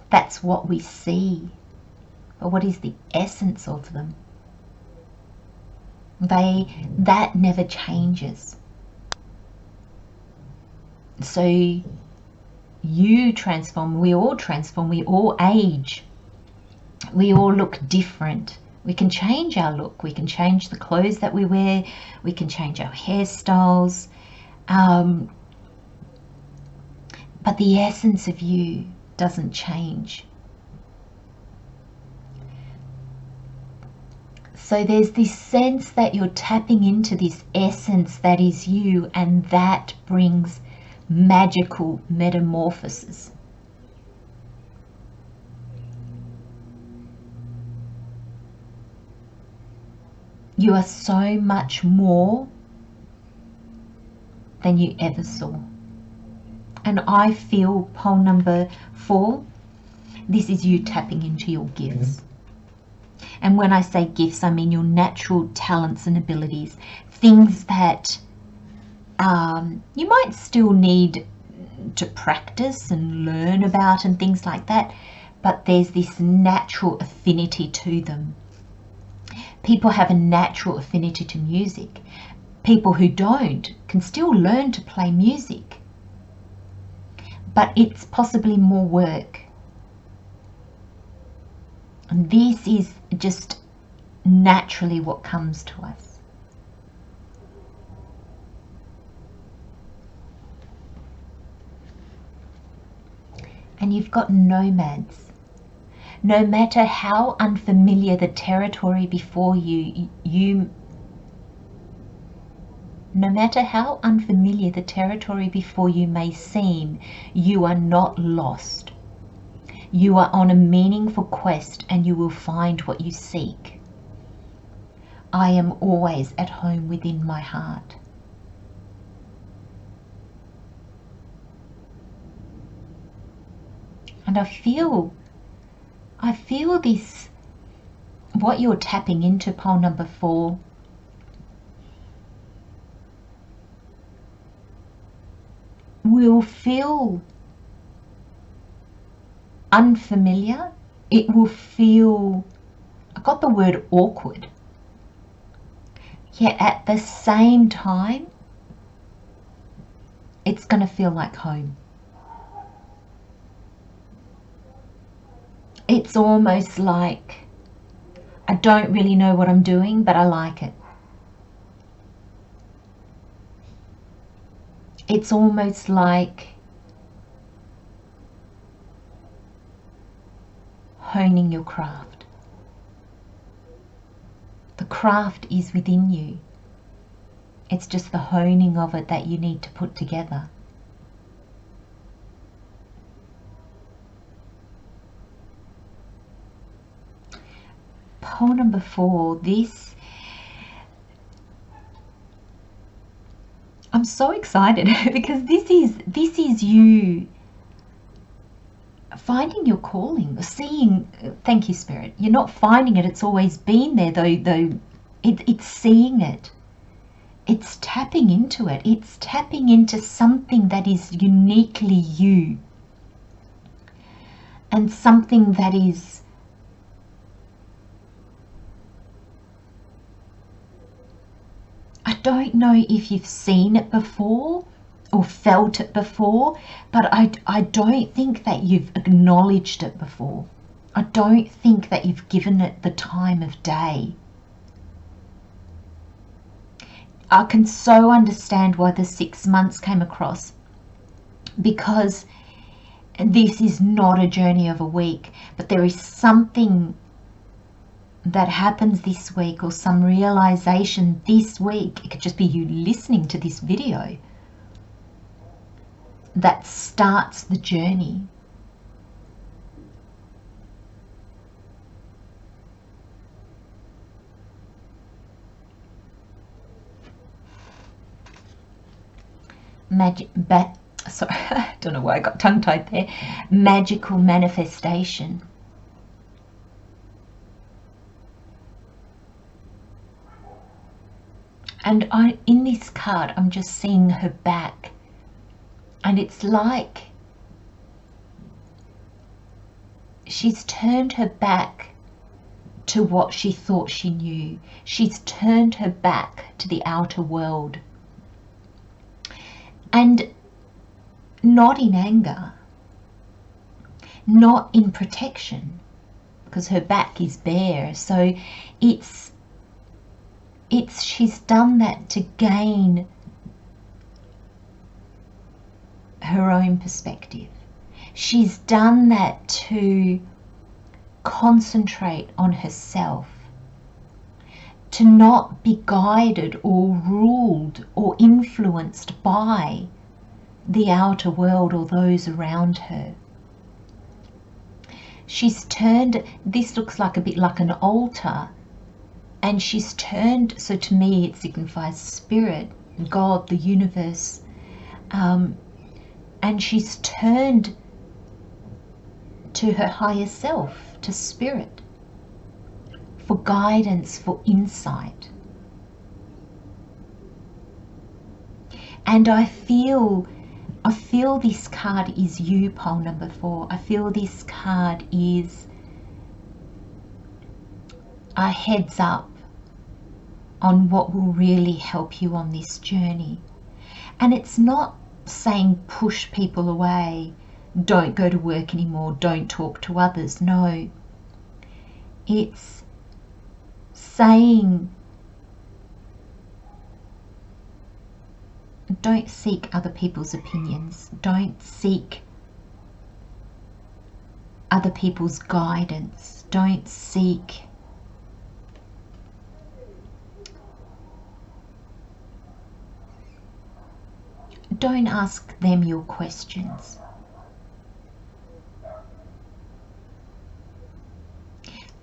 That's what we see. But what is the essence of them? That never changes. So you transform, we all age. We all look different. We can change our look. We can change the clothes that we wear. We can change our hairstyles. But the essence of you doesn't change. So there's this sense that you're tapping into this essence that is you, and that brings magical metamorphosis. You are so much more than you ever saw. And I feel pole number 4, this is you tapping into your gifts. And when I say gifts, I mean your natural talents and abilities, things that you might still need to practice and learn about and things like that. but there's this natural affinity to them. People have a natural affinity to music. People who don't can still learn to play music, but it's possibly more work. And this is just naturally what comes to us. And you've got nomads. No matter how unfamiliar the territory before you, no matter how unfamiliar the territory before you may seem, you are not lost. You are on a meaningful quest, and you will find what you seek. I am always at home within my heart. And I feel this, what you're tapping into, pole number 4, will feel unfamiliar. It will feel, I got the word awkward, yet at the same time it's going to feel like home. It's almost like, I don't really know what I'm doing, but I like it. It's almost like honing your craft. The craft is within you. It's just the honing of it that you need to put together. Pole number 4, this, I'm so excited because this is you finding your calling, seeing, thank you Spirit, you're not finding it, it's always been there, though it's seeing it, it's tapping into it, it's tapping into something that is uniquely you, and something that is I don't know if you've seen it before or felt it before, but I don't think that you've acknowledged it before. I don't think that you've given it the time of day. I can so understand why the 6 months came across, because this is not a journey of a week, but there is something that happens this week, or some realization this week. It could just be you listening to this video that starts the journey. Sorry, I don't know why I got tongue-tied there. Magical manifestation. And in this card, I'm just seeing her back. And it's like she's turned her back to what she thought she knew. She's turned her back to the outer world. And not in anger, not in protection, because her back is bare. So she's done that to gain her own perspective. She's done that to concentrate on herself, to not be guided or ruled or influenced by the outer world or those around her. She's turned, this looks like a bit like an altar, and she's turned, so to me it signifies spirit, God, the universe, and she's turned to her higher self, to spirit, for guidance, for insight. And I feel I feel this card is you, pole number 4. I feel this card is a heads up on what will really help you on this journey. And it's not saying push people away, don't go to work anymore, don't talk to others. No, it's saying don't seek other people's opinions, don't seek other people's guidance, don't seek don't ask them your questions.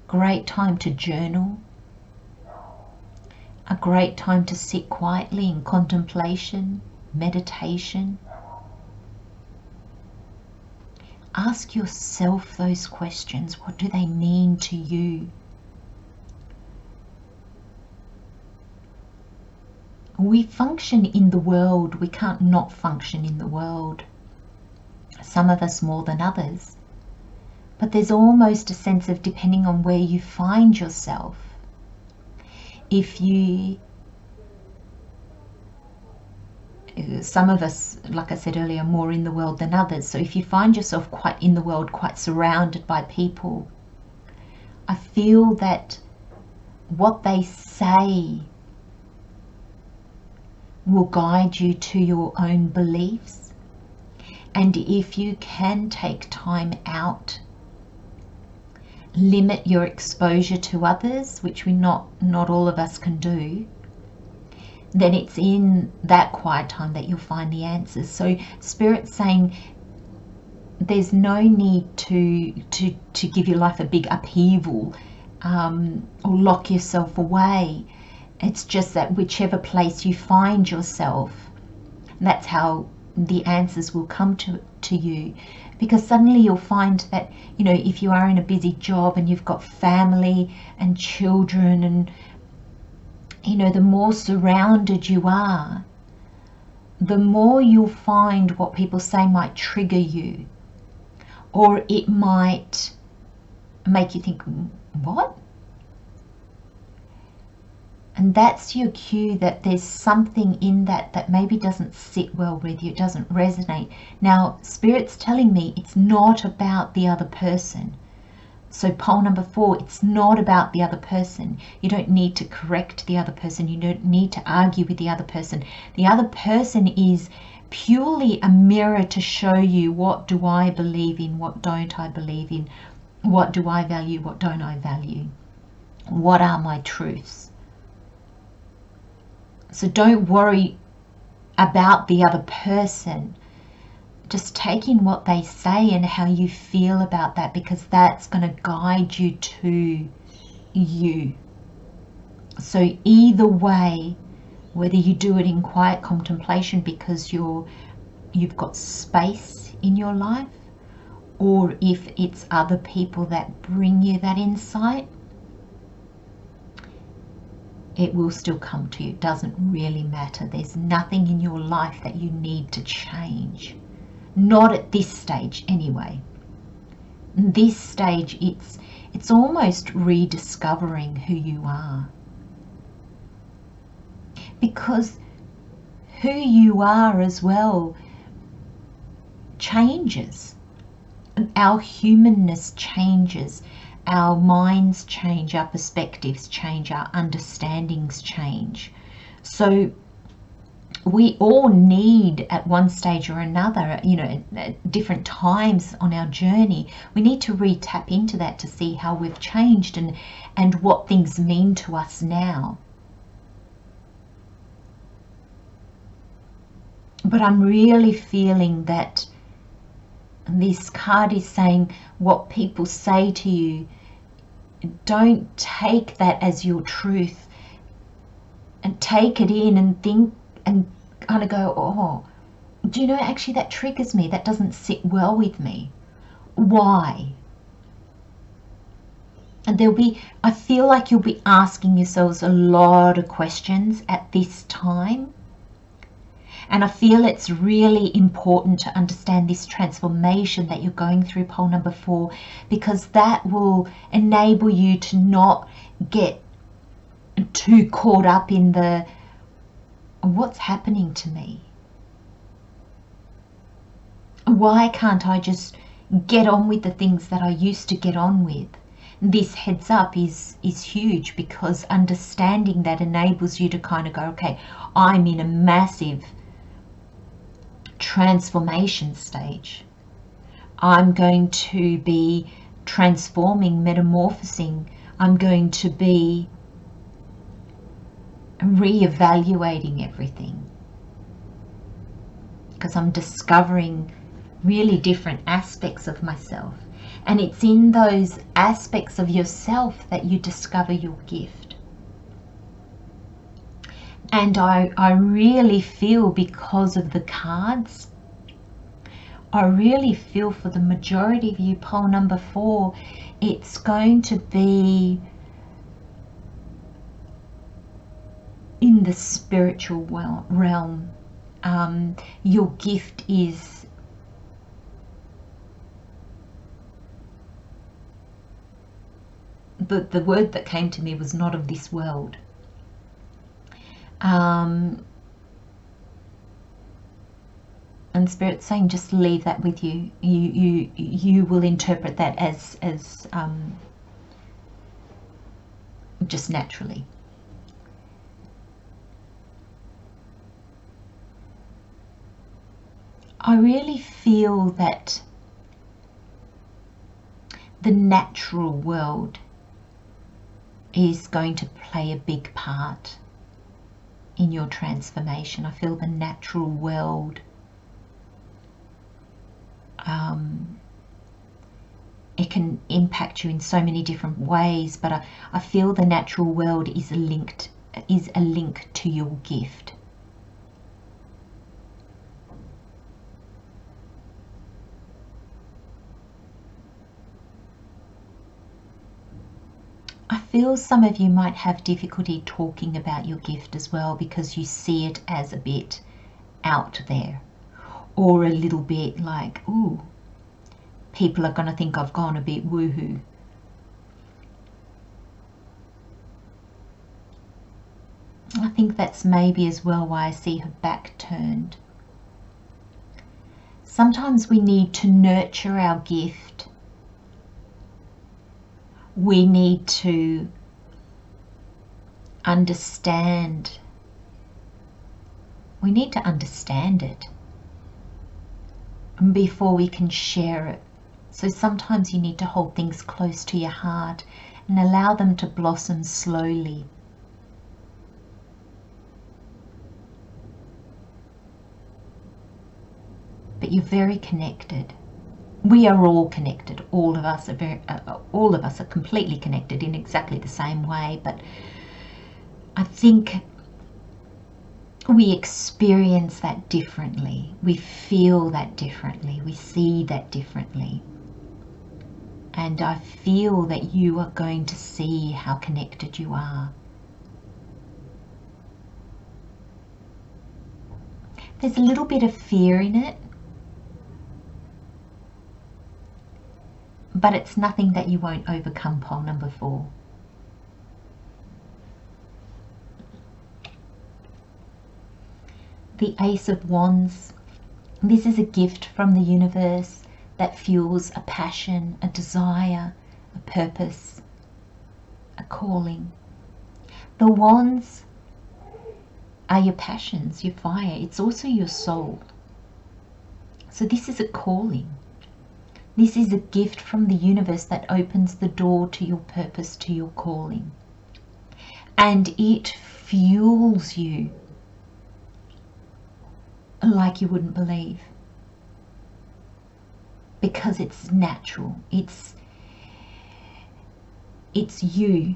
Great time to journal. A great time to sit quietly in contemplation, meditation. Ask yourself those questions. What do they mean to you? We function in the world. We can't not function in the world. Some of us more than others. But there's almost a sense of, depending on where you find yourself, if you, some of us, like I said earlier, more in the world than others. So if you find yourself quite in the world, quite surrounded by people, I feel that what they say will guide you to your own beliefs. And if you can take time out, limit your exposure to others, which not all of us can do, then it's in that quiet time that you'll find the answers. So Spirit's saying there's no need to give your life a big upheaval or lock yourself away. It's just that whichever place you find yourself, that's how the answers will come to you. Because suddenly you'll find that, you know, if you are in a busy job and you've got family and children, and, you know, the more surrounded you are, the more you'll find what people say might trigger you, or it might make you think, what? And that's your cue that there's something in that maybe doesn't sit well with you, it doesn't resonate. Now, Spirit's telling me it's not about the other person. So pole number 4, it's not about the other person. You don't need to correct the other person. You don't need to argue with the other person. The other person is purely a mirror to show you, what do I believe in, what don't I believe in, what do I value, what don't I value, what are my truths. So don't worry about the other person. Just take in what they say and how you feel about that, because that's going to guide you to you. So either way, whether you do it in quiet contemplation because you've got space in your life, or if it's other people that bring you that insight, it will still come to you. It doesn't really matter. There's nothing in your life that you need to change. Not at this stage anyway. This stage, it's almost rediscovering who you are. Because who you are as well changes. Our humanness changes. Our minds change, our perspectives change, our understandings change. So we all need, at one stage or another, you know, at different times on our journey, we need to re-tap into that to see how we've changed and what things mean to us now. But I'm really feeling that this card is saying what people say to you, don't take that as your truth, and take it in and think and kind of go, oh, do you know, actually that triggers me, that doesn't sit well with me. Why? And I feel like you'll be asking yourselves a lot of questions at this time. And I feel it's really important to understand this transformation that you're going through, pole number 4, because that will enable you to not get too caught up in the what's happening to me. Why can't I just get on with the things that I used to get on with? This heads up is huge, because understanding that enables you to kind of go, okay, I'm in a massive transformation stage. I'm going to be transforming, metamorphosing. I'm going to be re-evaluating everything, because I'm discovering really different aspects of myself. And it's in those aspects of yourself that you discover your gift. And I really feel, because of the cards, I really feel for the majority of you, pole number 4, it's going to be in the spiritual realm. Your gift is the word that came to me was not of this world. And Spirit's saying just leave that with you. You will interpret that as just naturally. I really feel that the natural world is going to play a big part in your transformation. I feel the natural world, it can impact you in so many different ways, but I feel the natural world is a link to your gift. I feel some of you might have difficulty talking about your gift as well, because you see it as a bit out there, or a little bit like, ooh, people are going to think I've gone a bit woohoo. I think that's maybe as well why I see her back turned. Sometimes we need to nurture our gift. We need to understand. We need to understand it before we can share it. So sometimes you need to hold things close to your heart and allow them to blossom slowly. But you're very connected. We are all connected. All of us are completely connected in exactly the same way. But I think we experience that differently. We feel that differently. We see that differently. And I feel that you are going to see how connected you are. There's a little bit of fear in it, but it's nothing that you won't overcome, pole number 4. The Ace of Wands. This is a gift from the universe that fuels a passion, a desire, a purpose, a calling. The wands are your passions, your fire. It's also your soul. So this is a calling. This is a gift from the universe that opens the door to your purpose, to your calling. And it fuels you like you wouldn't believe. Because it's natural. It's you.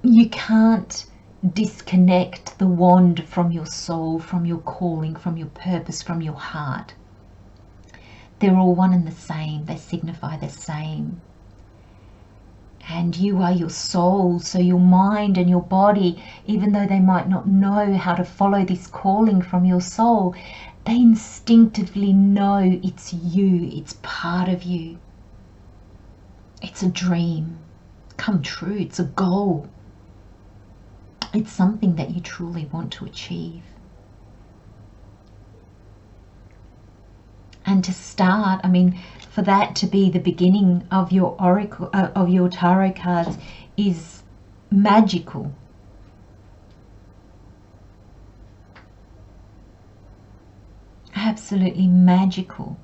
You can't disconnect the wand from your soul, from your calling, from your purpose, from your heart. They're all one and the same. They signify the same. And you are your soul, so your mind and your body, even though they might not know how to follow this calling from your soul, they instinctively know it's you, it's part of you. It's a dream come true, it's a goal. It's something that you truly want to achieve. And to start, I mean, for that to be the beginning of your oracle, of your tarot cards, is magical. Absolutely magical.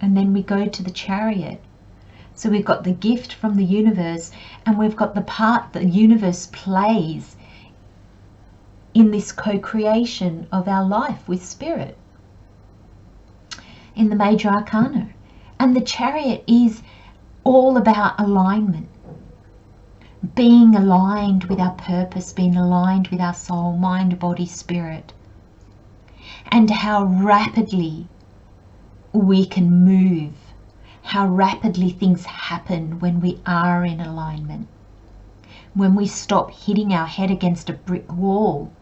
And then we go to the Chariot. So we've got the gift from the universe, and we've got the part the universe plays in this co-creation of our life with Spirit in the Major Arcana. And the Chariot is all about alignment, being aligned with our purpose, being aligned with our soul, mind, body, spirit, and how rapidly we can move, how rapidly things happen when we are in alignment, when we stop hitting our head against a brick wall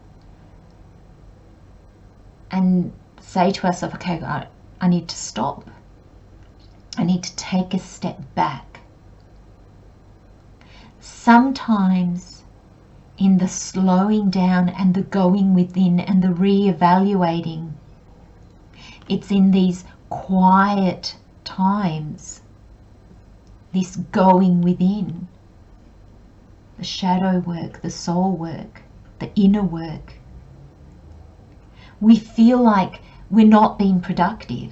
and say to ourselves, okay, I need to stop. I need to take a step back. Sometimes in the slowing down and the going within and the re-evaluating, it's in these quiet times, this going within, the shadow work, the soul work, the inner work, we feel like we're not being productive.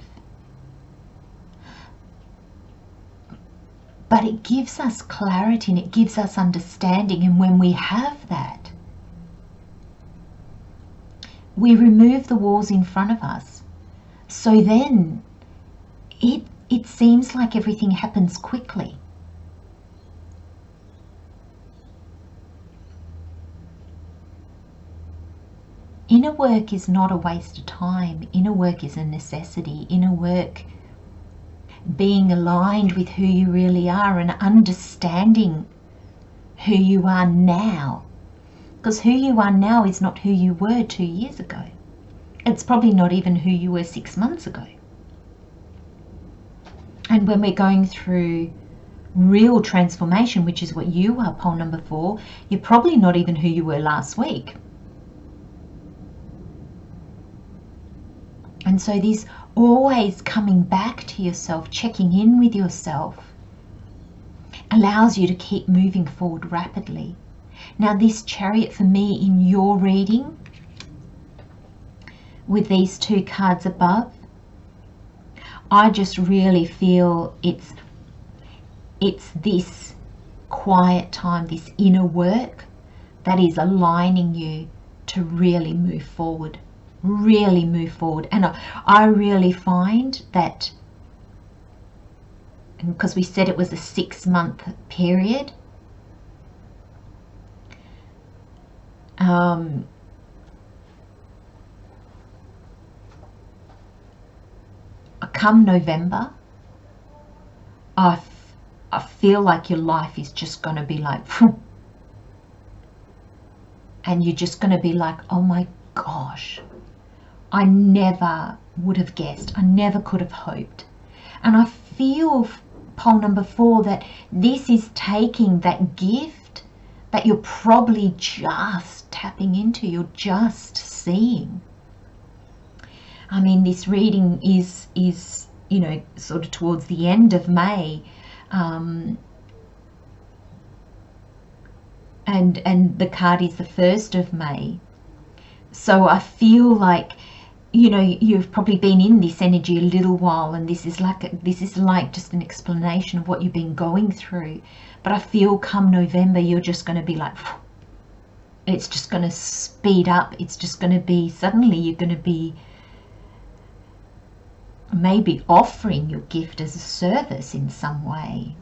But it gives us clarity and it gives us understanding. And when we have that, we remove the walls in front of us. So then it seems like everything happens quickly. Inner work is not a waste of time. Inner work is a necessity. Inner work, being aligned with who you really are and understanding who you are now. Because who you are now is not who you were 2 years ago. It's probably not even who you were 6 months ago. And when we're going through real transformation, which is what you are, pole number 4, you're probably not even who you were last week. And so this always coming back to yourself, checking in with yourself, allows you to keep moving forward rapidly. Now this Chariot for me in your reading, with these 2 cards above, I just really feel it's this quiet time, this inner work that is aligning you to really move forward. Really move forward. And I really find that, because we said it was a 6-month period, come November, I feel like your life is just going to be like, and you're just going to be like, oh my gosh, I never would have guessed. I never could have hoped. And I feel, pole number 4, that this is taking that gift that you're probably just tapping into, you're just seeing. I mean, this reading is you know, sort of towards the end of May, and the card is the 1st of May. So I feel like, you know, you've probably been in this energy a little while, and this is like just an explanation of what you've been going through. But I feel come November, you're just going to be like, it's just going to speed up. It's just going to be, suddenly you're going to be maybe offering your gift as a service in some way,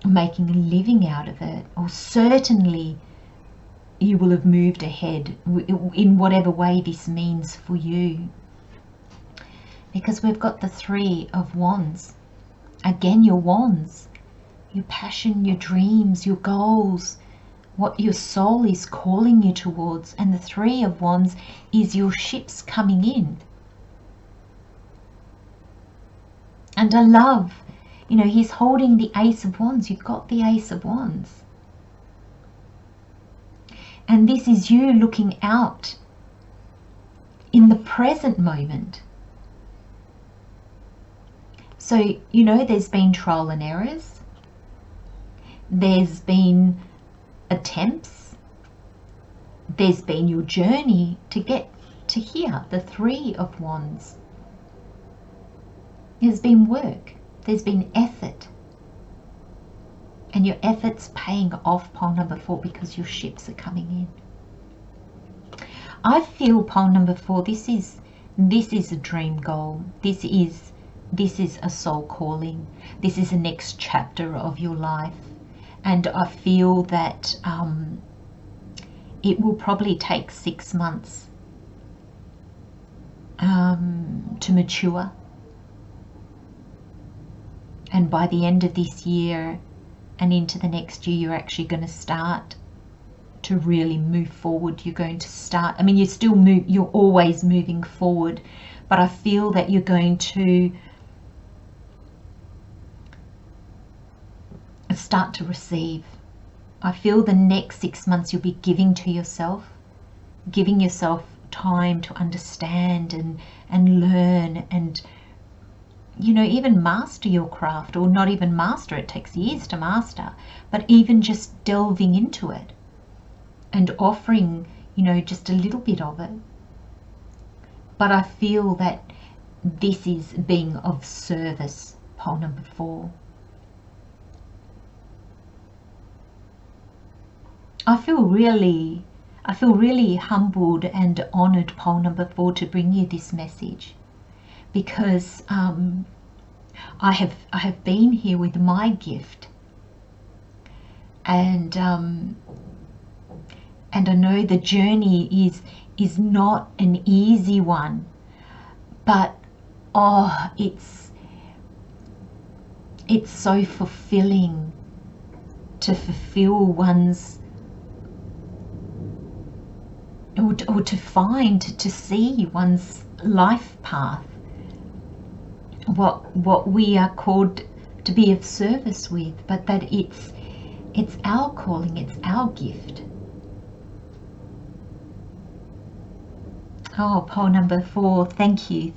making a living out of it, or certainly you will have moved ahead in whatever way this means for you. Because we've got the 3 of Wands. Again, your wands. your passion, your dreams, your goals, what your soul is calling you towards. And the Three of Wands is your ships coming in. And I love, you know, he's holding the Ace of Wands. You've got the Ace of Wands. And this is you looking out in the present moment. So, you know, there's been trial and errors. There's been attempts. There's been your journey to get to here, the Three of Wands. There's been work. There's been effort. And your effort's paying off, pole number 4, because your ships are coming in. I feel, pole number 4, this is a dream goal. This is a soul calling. This is the next chapter of your life. And I feel that it will probably take 6 months to mature. And by the end of this year and into the next year, you're actually going to start to really move forward. You're going to start, I mean, you're always moving forward, but I feel that you're going to start to receive. I feel the next 6 months you'll be giving to yourself, giving yourself time to understand and learn and, you know, even master your craft, or not even master, it takes years to master, but even just delving into it and offering, you know, just a little bit of it. But I feel that this is being of service, pole number 4. I feel really humbled and honored, pole number 4, to bring you this message, because I have been here with my gift, and I know the journey is not an easy one, but it's so fulfilling to fulfill one's, or to find, to see one's life path, what we are called to be of service with, but that it's our calling, it's our gift. Oh, pole number 4, thank you.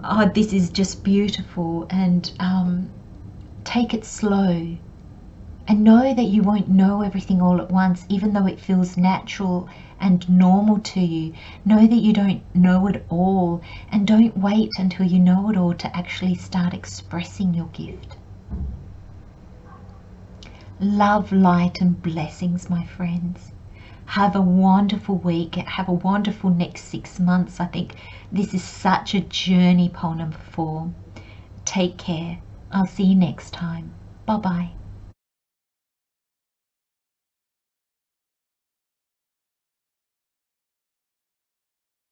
Oh, this is just beautiful. And take it slow, and know that you won't know everything all at once, even though it feels natural and normal to you. Know that you don't know it all, and don't wait until you know it all to actually start expressing your gift. Love, light and blessings, my friends. Have a wonderful week. Have a wonderful next 6 months. I think this is such a journey, pole number 4. Take care. I'll see you next time. Bye-bye.